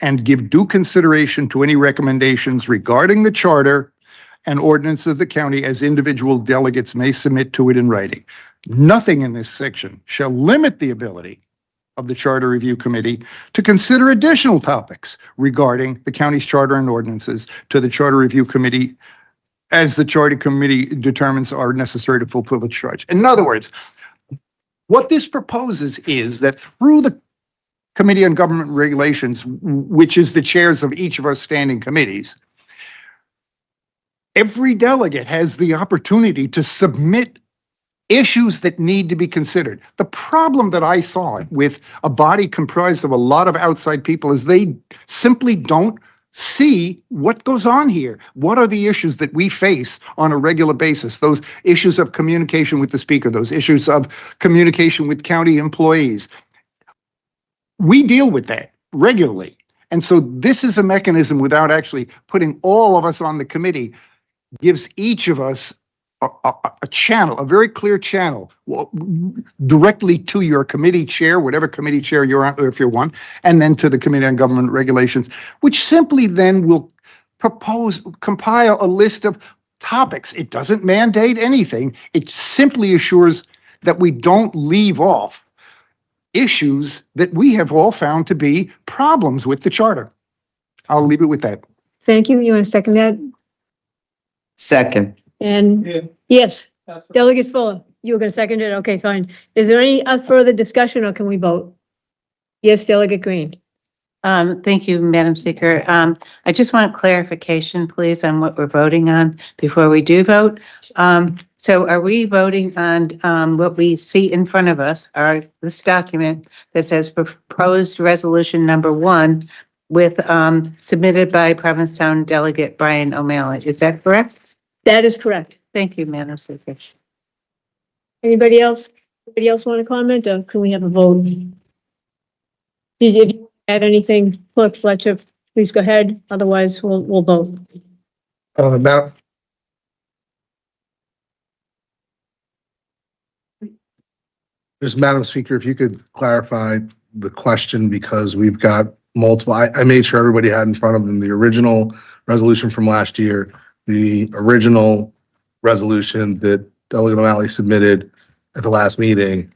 and give due consideration to any recommendations regarding the charter and ordinance of the county as individual delegates may submit to it in writing. Nothing in this section shall limit the ability of the Charter Review Committee to consider additional topics regarding the county's charter and ordinances to the Charter Review Committee as the Charter Committee determines are necessary to fulfill its charge. In other words, what this proposes is that through the Committee on Government Regulations, which is the chairs of each of our standing committees, every delegate has the opportunity to submit issues that need to be considered. The problem that I saw with a body comprised of a lot of outside people is they simply don't see what goes on here. What are the issues that we face on a regular basis? Those issues of communication with the speaker, those issues of communication with county employees. We deal with that regularly. And so this is a mechanism, without actually putting all of us on the committee, gives each of us a channel, a very clear channel directly to your committee chair, whatever committee chair you're on, or if you're one, and then to the Committee on Government Regulations, which simply then will compile a list of topics. It doesn't mandate anything. It simply assures that we don't leave off issues that we have all found to be problems with the charter. I'll leave it with that. Thank you. You want to second that? Second. And yes, Delegate Fuller, you were going to second it? Okay, fine. Is there any further discussion or can we vote? Yes, Delegate Green. Thank you, Madam Speaker. I just want clarification, please, on what we're voting on before we do vote. So are we voting on what we see in front of us, this document that says proposed resolution number 1 with submitted by Provincetown Delegate Brian O'Malley? Is that correct? That is correct. Thank you, Madam Speaker. Anybody else? Anybody else want to comment, or can we have a vote? Did you add anything, Clerk Fletcher? Please go ahead. Otherwise, we'll vote. Madam Speaker, if you could clarify the question, because we've got multiple, I made sure everybody had in front of them the original resolution from last year, the original resolution that Delegate O'Malley submitted at the last meeting,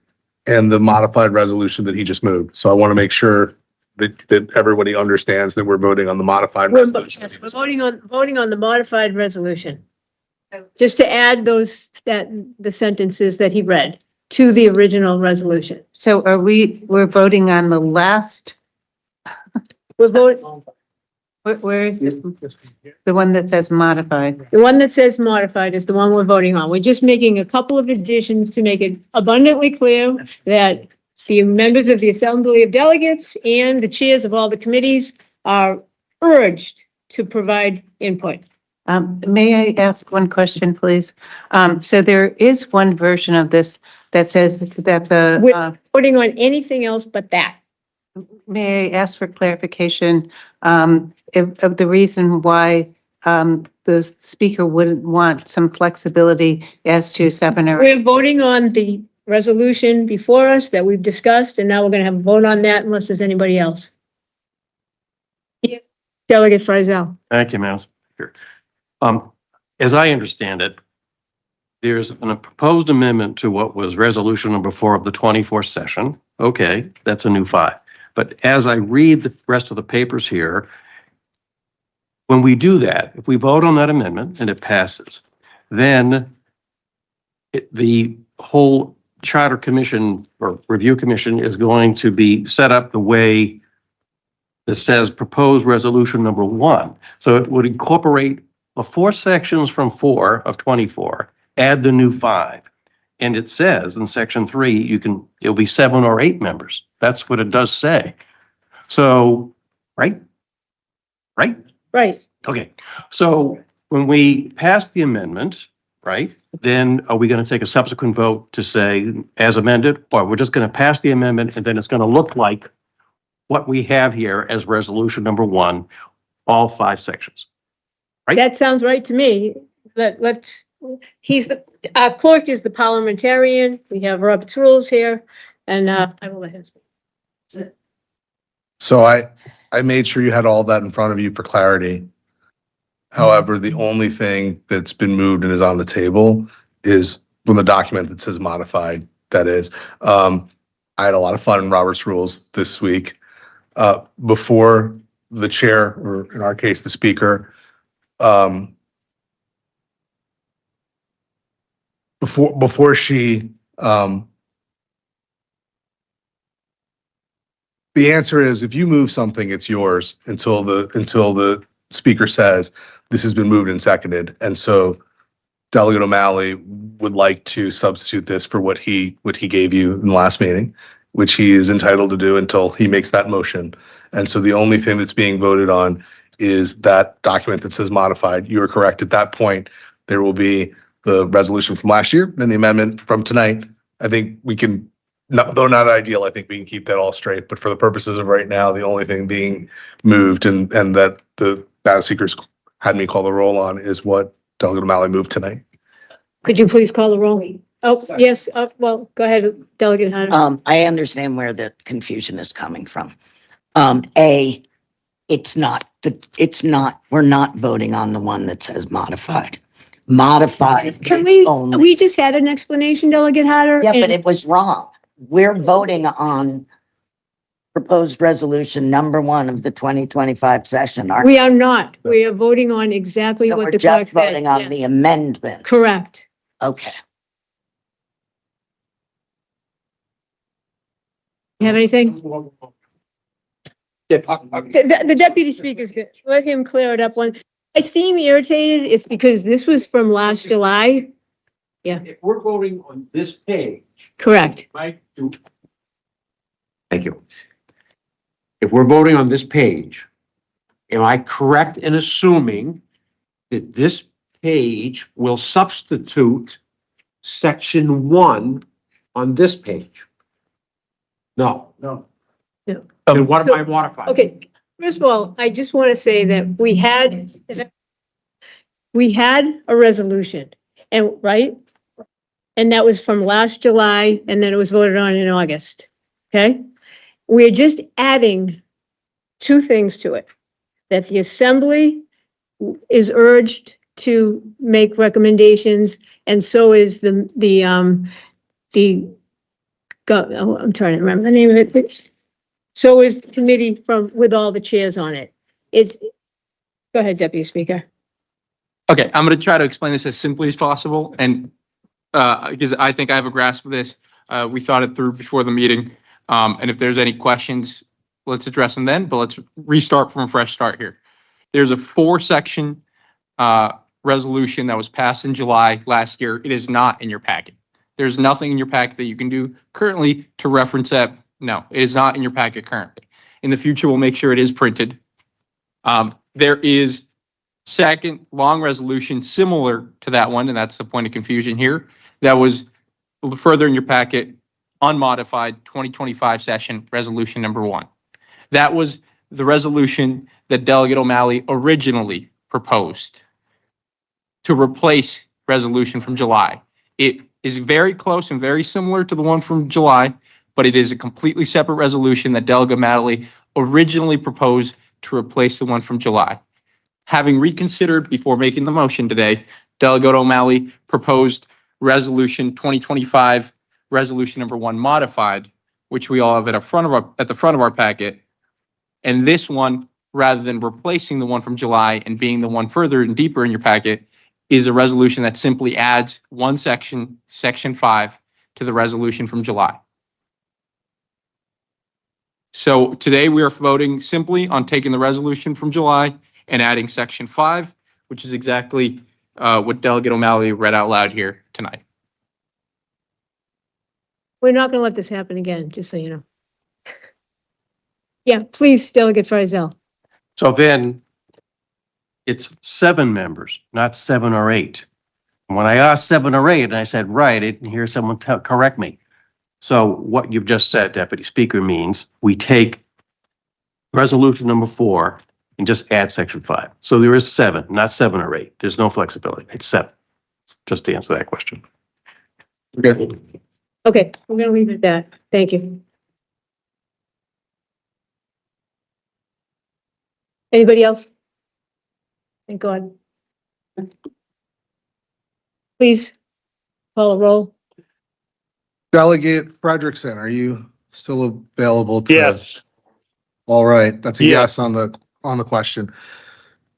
and the modified resolution that he just moved. So I want to make sure that everybody understands that we're voting on the modified resolution. Yes, we're voting on the modified resolution. just to add the sentences that he read to the original resolution. So we're voting on the last, We're voting, where is it? The one that says modified. the one that says modified is the one we're voting on. We're just making a couple of additions to make it abundantly clear that the members of the Assembly of Delegates and the chairs of all the committees are urged to provide input. May I ask one question, please? So there is one version of this that says that We're voting on anything else but that. may I ask for clarification, of the reason why, the speaker wouldn't want some flexibility as to 7 or 8? We're voting on the resolution before us that we've discussed, and now we're gonna have a vote on that unless there's anybody else. Delegate Frizzell. Thank you, Madam Speaker. As I understand it, there's a proposed amendment to what was resolution number 4 of the 24th session. Okay, that's a new 5. But as I read the rest of the papers here, when we do that, if we vote on that amendment and it passes, then the whole Charter Commission or Review Commission is going to be set up the way that says proposed resolution number 1. So it would incorporate the 4 sections from 4 of 24, add the new 5. And it says in section 3, it'll be 7 or 8 members. That's what it does say. So, right? Right? Right. Okay. So when we pass the amendment, right, then are we going to take a subsequent vote to say as amended, or we're just going to pass the amendment and then it's going to look like what we have here as resolution number 1, all 5 sections? Right? That sounds right to me. Our clerk is the parliamentarian. We have Robert's rules here, and I will let him speak. So I made sure you had all that in front of you for clarity. However, the only thing that's been moved and is on the table is from the document that says modified, that is. I had a lot of fun in Robert's rules this week. Before the chair, or in our case, the speaker, before she, the answer is if you move something, it's yours until the speaker says this has been moved and seconded. And so Delegate O'Malley would like to substitute this for what he gave you in the last meeting, which he is entitled to do until he makes that motion. And so the only thing that's being voted on is that document that says modified. You are correct. At that point, there will be the resolution from last year and the amendment from tonight. I think we can, though not ideal, I think we can keep that all straight. But for the purposes of right now, the only thing being moved and that the Madam Speaker's had me call the roll on is what Delegate O'Malley moved tonight. Could you please call the roll? Oh, yes, well, go ahead, Delegate Hunter. I understand where the confusion is coming from. We're not voting on the one that says modified. Modified. Can is only- we just had an explanation, Delegate Hunter? Yeah, but And- it was wrong. We're voting on proposed resolution number 1 of the 2025 session. We are not. We are voting on exactly So what we're the just clerk said. voting on Yes. the amendment. Correct. Okay. You have anything? The deputy speaker's good. Let him clear it up. I seem irritated. It's because this was from last July. Yeah, If we're voting on this page, correct. right? Thank you. If we're voting on this page, am I correct in assuming that this page will substitute section 1 on this page? No. No. Then what am I modifying? Okay, first of all, I just want to say that we had a resolution and, right? And that was from last July and then it was voted on in August. Okay? We're just adding 2 things to it. That the Assembly is urged to make recommendations and so is I'm trying to remember the name of it. So is the committee with all the chairs on it. Go ahead, Deputy Speaker. Okay, I'm going to try to explain this as simply as possible, and because I think I have a grasp of this. We thought it through before the meeting, and if there's any questions, let's address them then, but let's restart from a fresh start here. There's a 4-section resolution that was passed in July last year. It is not in your packet. There's nothing in your packet that you can do currently to reference that. No, it is not in your packet currently. In the future, we'll make sure it is printed. There is second long resolution similar to that one, and that's the point of confusion here. That was further in your packet, unmodified 2025 session resolution number 1. That was the resolution that Delegate O'Malley originally proposed to replace resolution from July. It is very close and very similar to the one from July, but it is a completely separate resolution that Delegate O'Malley originally proposed to replace the one from July. Having reconsidered before making the motion today, Delegate O'Malley proposed resolution 2025, resolution number 1 modified, which we all have at the front of our packet. And this one, rather than replacing the one from July and being the one further and deeper in your packet, is a resolution that simply adds one section, section 5, to the resolution from July. So today we are voting simply on taking the resolution from July and adding section 5, which is exactly what Delegate O'Malley read out loud here tonight. We're not going to let this happen again, just so you know. Yeah, please, Delegate Frizzell. So then it's 7 members, not 7 or 8. And when I asked 7 or 8, and I said, right, I didn't hear someone correct me. So what you've just said, Deputy Speaker, means we take resolution number 4 and just add section 5. So there is 7, not 7 or 8. There's no flexibility. It's 7. Just to answer that question. Okay. Okay, we're going to leave it at that. Thank you. Anybody else? Thank God. Please call a roll. Delegate Frederickson, are you still available to? Yes. All right, that's a yes on the question.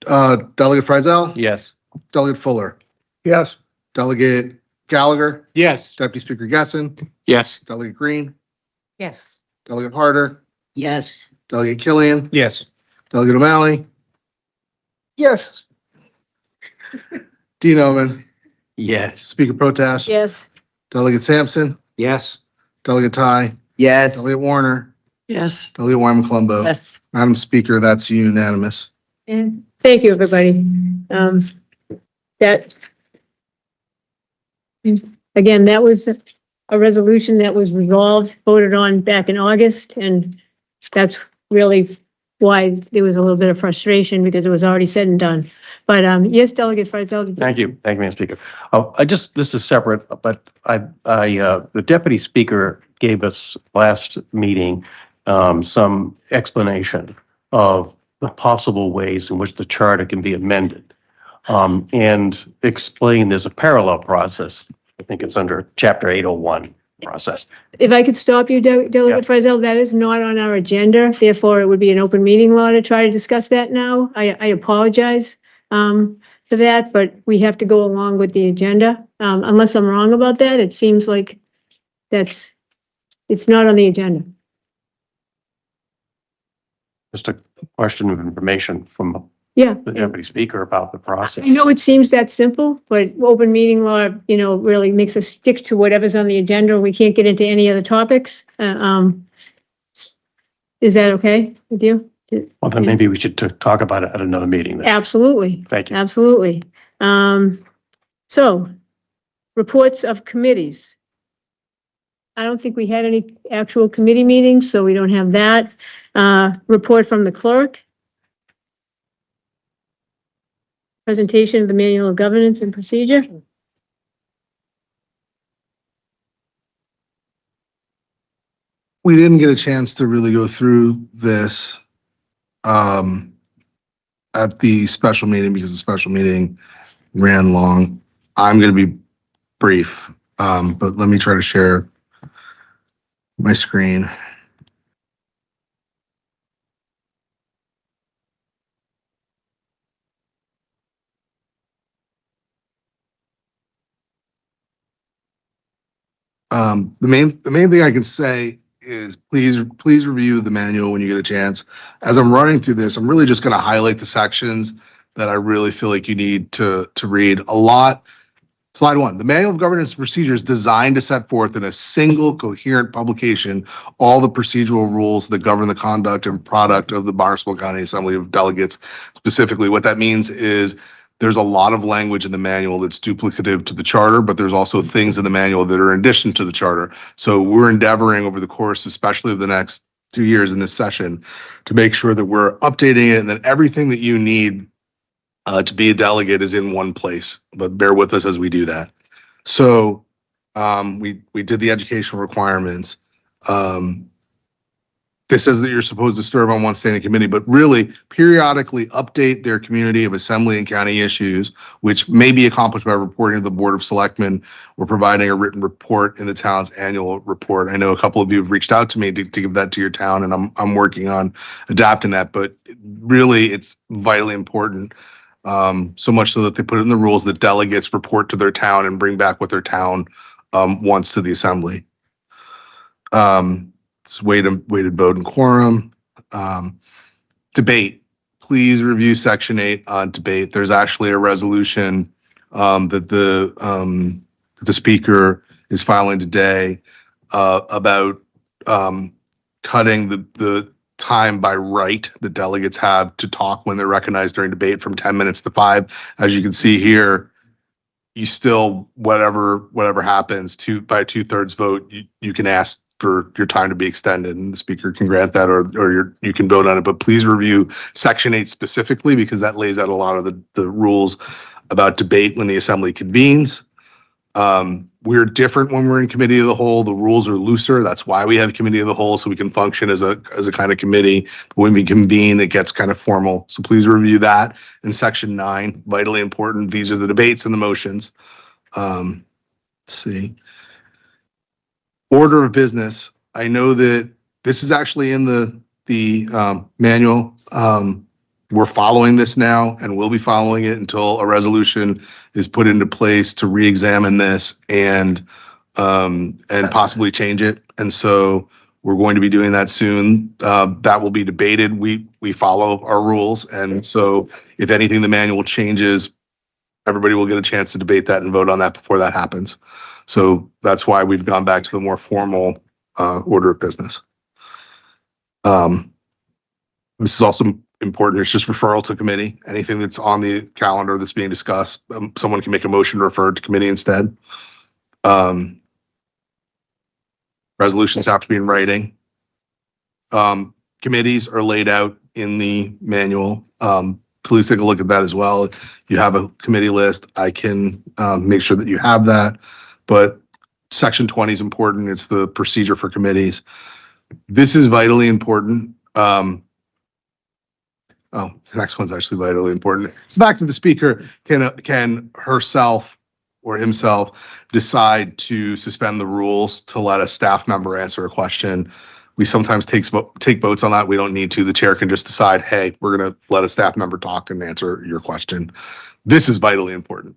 Delegate Frizzell? Yes. Delegate Fuller? Yes. Delegate Gallagher? Yes. Deputy Speaker Gessen? Yes. Delegate Green? Yes. Delegate Harder? Yes. Delegate Killian? Yes. Delegate O'Malley? Yes. Dean Omen? Yes. Speaker Protest? Yes. Delegate Sampson? Yes. Delegate Ty? Yes. Delegate Warner? Yes. Delegate Wyman Colombo? Yes. Madam Speaker, that's unanimous. And thank you, everybody. That, again, that was a resolution that was resolved, voted on back in August, and that's really why there was a little bit of frustration, because it was already said and done. But yes, Delegate Frizzell. Thank you. Thank you, Madam Speaker. Oh, this is separate, but the Deputy Speaker gave us last meeting some explanation of the possible ways in which the charter can be amended, and explained there's a parallel process. I think it's under Chapter 801 process. If I could stop you, Delegate Frizzell, that is not on our agenda. Therefore, it would be an open meeting law to try to discuss that now. I apologize for that, but we have to go along with the agenda. Unless I'm wrong about that, it seems like it's not on the agenda. Just a question of information from Yeah. the Deputy Speaker about the process. I know it seems that simple, but open meeting law, really makes us stick to whatever's on the agenda. We can't get into any other topics. Is that okay with you? Well, then maybe we should talk about it at another meeting then. Absolutely. Thank you. Absolutely. So, reports of committees. I don't think we had any actual committee meetings, so we don't have that. Report from the clerk. Presentation of the Manual of Governance and Procedure. We didn't get a chance to really go through this at the special meeting because the special meeting ran long. I'm going to be brief, but let me try to share my screen. The main thing I can say is please review the manual when you get a chance. As I'm running through this, I'm really just going to highlight the sections that I really feel like you need to read a lot. Slide 1, the Manual of Governance and Procedures designed to set forth in a single coherent publication all the procedural rules that govern the conduct and product of the Barnstable County Assembly of Delegates. Specifically, what that means is there's a lot of language in the manual that's duplicative to the charter, but there's also things in the manual that are in addition to the charter. So we're endeavoring over the course, especially of the next 2 years in this session, to make sure that we're updating it and that everything that you need to be a delegate is in one place, but bear with us as we do that. So we did the educational requirements. This says that you're supposed to serve on one standing committee, but really periodically update their community of assembly and county issues, which may be accomplished by reporting to the Board of Selectmen or providing a written report in the town's annual report. I know a couple of you have reached out to me to give that to your town, and I'm working on adapting that, but really it's vitally important. So much so that they put it in the rules that delegates report to their town and bring back what their town wants to the assembly. Weighted vote and quorum. Debate. Please review section 8 on debate. There's actually a resolution that the speaker is filing today about cutting the time by right that delegates have to talk when they're recognized during debate from 10 minutes to 5. As you can see here, you still, whatever happens, by a 2/3 vote, you can ask for your time to be extended, and the speaker can grant that, or you can vote on it. But please review section 8 specifically, because that lays out a lot of the rules about debate when the assembly convenes. We're different when we're in committee of the whole. The rules are looser. That's why we have committee of the whole, so we can function as a kind of committee. But when we convene, it gets kind of formal. So please review that. In section 9, vitally important. These are the debates and the motions. Let's see. Order of business. I know that this is actually in the manual. We're following this now, and we'll be following it until a resolution is put into place to re-examine this and possibly change it. And so we're going to be doing that soon. That will be debated. We follow our rules, and so if anything, the manual changes, everybody will get a chance to debate that and vote on that before that happens. So that's why we've gone back to the more formal order of business. This is also important. It's just referral to committee. Anything that's on the calendar that's being discussed, someone can make a motion to refer to committee instead. Resolutions have to be in writing. Committees are laid out in the manual. Please take a look at that as well. You have a committee list. I can make sure that you have that. But section 20 is important. It's the procedure for committees. This is vitally important. The next one's actually vitally important. It's back to the speaker. Can herself or himself decide to suspend the rules to let a staff member answer a question? We sometimes take votes on that. We don't need to. The chair can just decide, hey, we're going to let a staff member talk and answer your question. This is vitally important.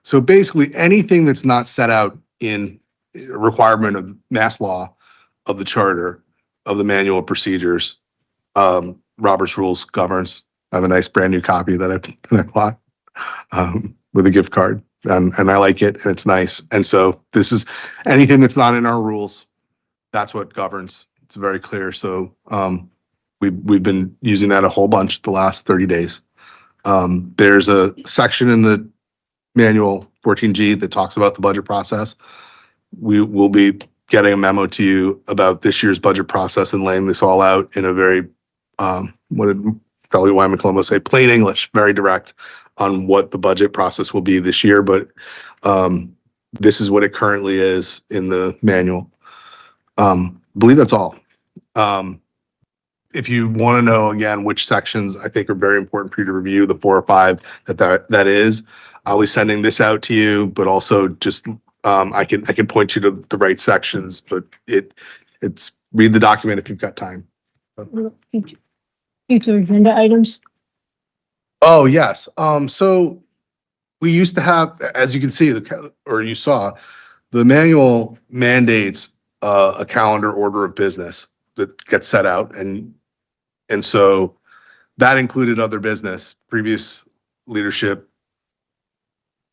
So basically anything that's not set out in a requirement of mass law, of the charter, of the manual of procedures, Robert's Rules governs. I have a nice brand new copy that I bought with a gift card, and I like it, and it's nice. And so this is anything that's not in our rules. That's what governs. It's very clear. So we've been using that a whole bunch the last 30 days. There's a section in the manual 14G that talks about the budget process. We will be getting a memo to you about this year's budget process and laying this all out in a very what did Valerie Wyman Colombo say? Plain English, very direct on what the budget process will be this year. But this is what it currently is in the manual. I believe that's all. If you want to know again which sections I think are very important for you to review, the 4 or 5 that is, I'll be sending this out to you. But also just I can point you to the right sections. But it's read the document if you've got time. Future agenda items. Oh, yes. So we used to have, as you can see, or you saw, The manual mandates a calendar order of business that gets set out, and so that included other business. Previous leadership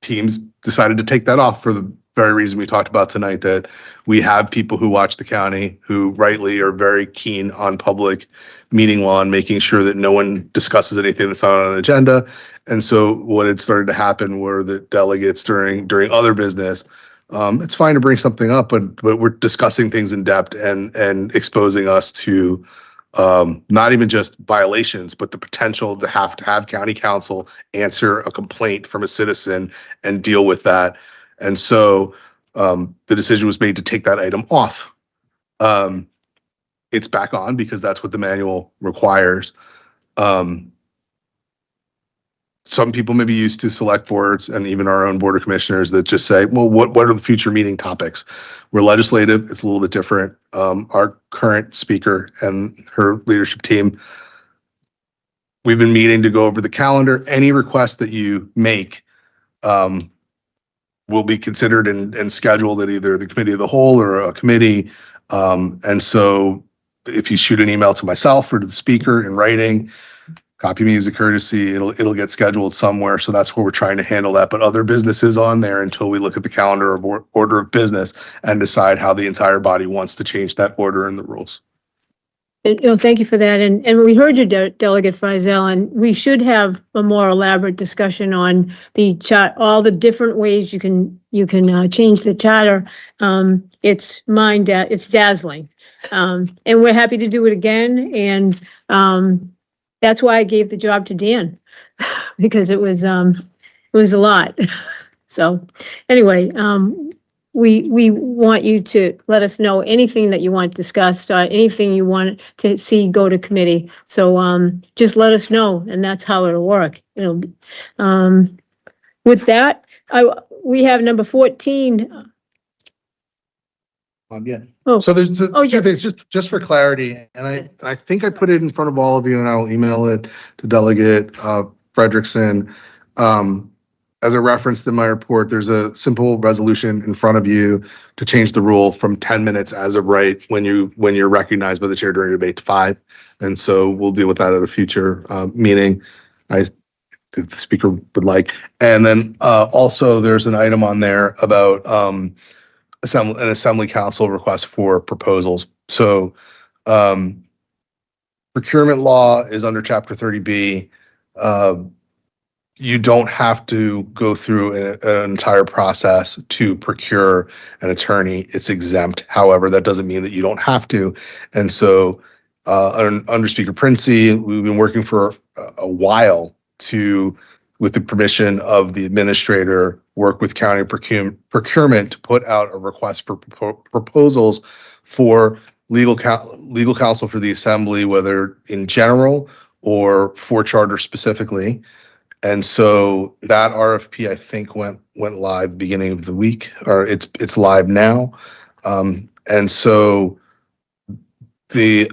teams decided to take that off for the very reason we talked about tonight, that we have people who watch the county who rightly are very keen on public meeting law and making sure that no one discusses anything that's not on an agenda. And so what had started to happen were that delegates during other business, it's fine to bring something up, but we're discussing things in depth and exposing us to not even just violations, but the potential to have county council answer a complaint from a citizen and deal with that. And so the decision was made to take that item off. It's back on because that's what the manual requires. Some people may be used to select boards and even our own board of commissioners that just say, well, what are the future meeting topics? We're legislative. It's a little bit different. Our current speaker and her leadership team, we've been meeting to go over the calendar. Any request that you make will be considered and scheduled at either the committee of the whole or a committee. And so if you shoot an email to myself or to the speaker in writing, copy me as a courtesy, it'll get scheduled somewhere. So that's where we're trying to handle that. But other business is on there until we look at the calendar of order of business and decide how the entire body wants to change that order and the rules. And, thank you for that. And we heard you, Delegate Frizzell, and we should have a more elaborate discussion on the chart, all the different ways you can change the charter. It's dazzling. And we're happy to do it again. And that's why I gave the job to Dan, because it was a lot. So anyway, we want you to let us know anything that you want discussed, anything you want to see go to committee. So just let us know, and that's how it'll work. With that, we have number 14. Yeah. Oh. So there's two yes. things, just for clarity, and I think I put it in front of all of you, and I will email it to Delegate Frederickson. As I referenced in my report, there's a simple resolution in front of you to change the rule from 10 minutes as of right when you're recognized by the chair during debate to 5. And so we'll deal with that at a future meeting. If the speaker would like. And then also there's an item on there about an assembly council request for proposals. So procurement law is under Chapter 30B. You don't have to go through an entire process to procure an attorney. It's exempt. However, that doesn't mean that you don't have to. And so under Speaker Princey, we've been working for a while with the permission of the administrator, work with county procurement to put out a request for proposals for legal counsel for the assembly, whether in general or for charter specifically. And so that RFP, I think, went live beginning of the week, or it's live now. And so the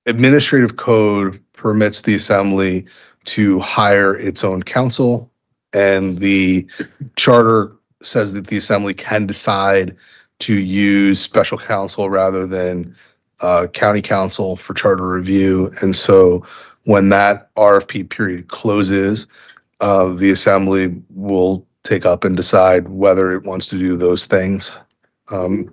administrative code permits the assembly to hire its own counsel, and the charter says that the assembly can decide to use special counsel rather than county counsel for charter review. And so when that RFP period closes, the assembly will take up and decide whether it wants to do those things. And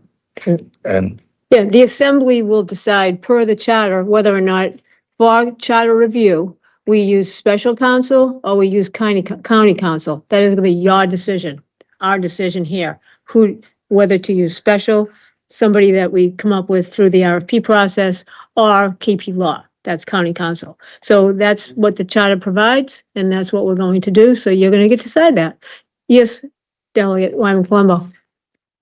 yeah, the assembly will decide per the charter whether or not for charter review, we use special counsel or we use county counsel. That is going to be your decision, our decision here, whether to use special, somebody that we come up with through the RFP process, or KP Law. That's county counsel. So that's what the charter provides, and that's what we're going to do. So you're going to get to decide that. Yes, Delegate Wyman-Palumbo.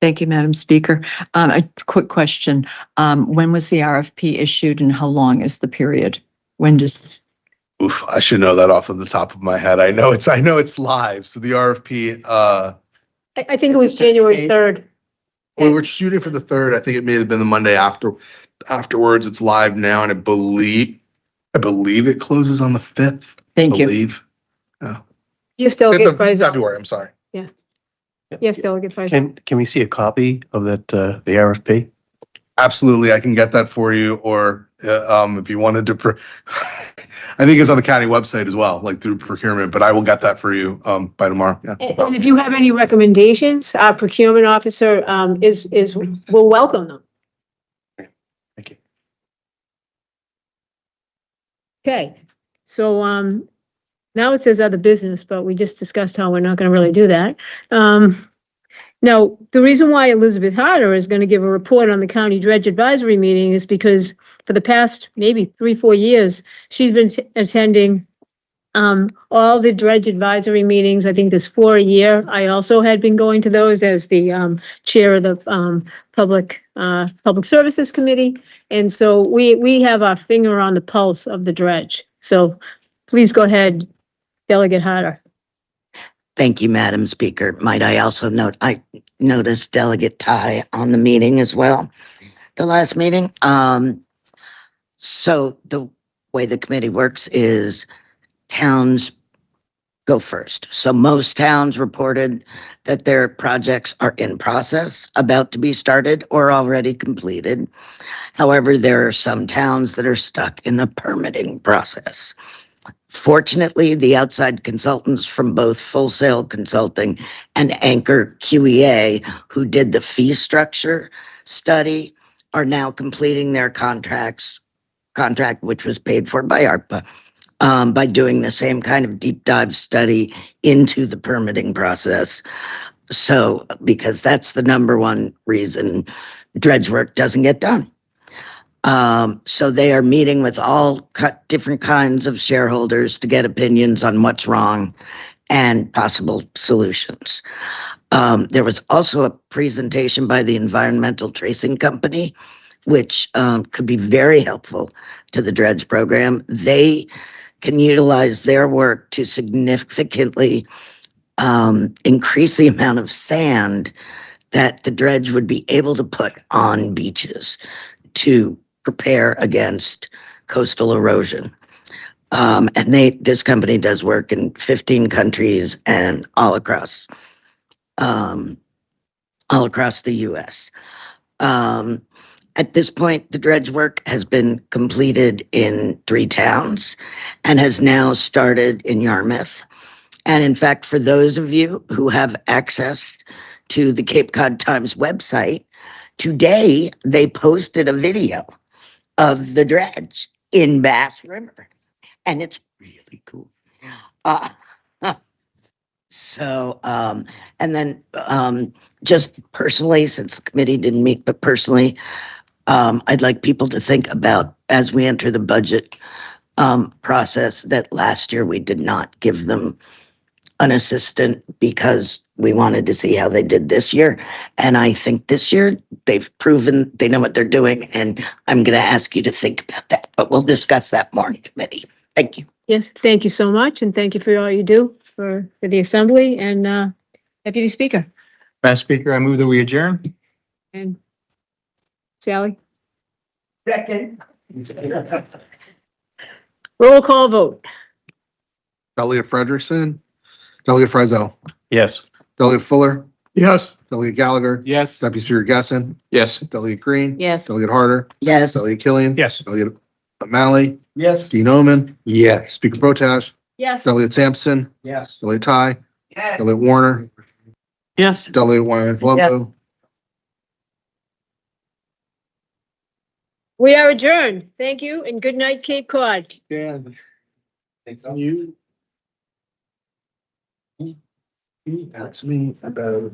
Thank you, Madam Speaker. A quick question. When was the RFP issued and how long is the period? When does? Oof, I should know that off of the top of my head. I know it's live. So the RFP, I think it was January 3rd. we were shooting for the 3rd. I think it may have been the Monday afterwards. It's live now, and I believe it closes on the 5th. Thank you. believe. You still get prizes. February, I'm sorry. Yeah. Yes, Delegate Freiser. Can we see a copy of that, the RFP? Absolutely, I can get that for you, or if you wanted to, I think it's on the county website as well, like through procurement, but I will get that for you by tomorrow. Yeah. And if you have any recommendations, our procurement officer will welcome them. Thank you. Okay, so now it says other business, but we just discussed how we're not gonna really do that. Now, the reason why Elizabeth Harder is gonna give a report on the county dredge advisory meeting is because for the past maybe 3-4 years, she's been attending all the dredge advisory meetings. I think there's 4 a year. I also had been going to those as the chair of the Public Services Committee. And so we have our finger on the pulse of the dredge. So please go ahead, Delegate Harder. Thank you, Madam Speaker. Might I also note, I noticed Delegate Ty on the meeting as well, the last meeting. So the way the committee works is towns go first. So most towns reported that their projects are in process, about to be started, or already completed. However, there are some towns that are stuck in the permitting process. Fortunately, the outside consultants from both Full Sail Consulting and Anchor QEA, who did the fee structure study, are now completing their contract, which was paid for by ARPA, by doing the same kind of deep dive study into the permitting process. So, because that's the number one reason dredge work doesn't get done. So they are meeting with all different kinds of shareholders to get opinions on what's wrong and possible solutions. There was also a presentation by the Environmental Tracing Company, which could be very helpful to the dredge program. They can utilize their work to significantly increase the amount of sand that the dredge would be able to put on beaches to prepare against coastal erosion. And this company does work in 15 countries and all across the US. At this point, the dredge work has been completed in 3 towns and has now started in Yarmouth. And in fact, for those of you who have access to the Cape Cod Times website, today they posted a video of the dredge in Bass River, and it's really cool. And then just personally, since the committee didn't meet, but personally, I'd like people to think about, as we enter the budget process, that last year we did not give them an assistant because we wanted to see how they did this year. And I think this year they've proven they know what they're doing. And I'm going to ask you to think about that, but we'll discuss that more in committee. Thank you. Yes, thank you so much. And thank you for all you do for the Assembly and Deputy Speaker. Madam Speaker, I move that we adjourn. And Sally? Second. Roll call vote. Delegate Frederickson, Delegate Frizel, Yes. Delegate Fuller, Yes. Delegate Gallagher, Yes. Deputy Speaker Gasson, Yes. Delegate Green, Yes. Delegate Harder, Yes. Delegate Killian. Yes. Delegate O'Malley, Yes. Dean Omen, Yes. Speaker Potash, Yes. Delegate Sampson, Yes. Delegate Ty, Yes. Delegate Warner, Yes. Delegate Wyatt Palumbo. We are adjourned. Thank you and good night, Cape Cod. Dan, you ask me about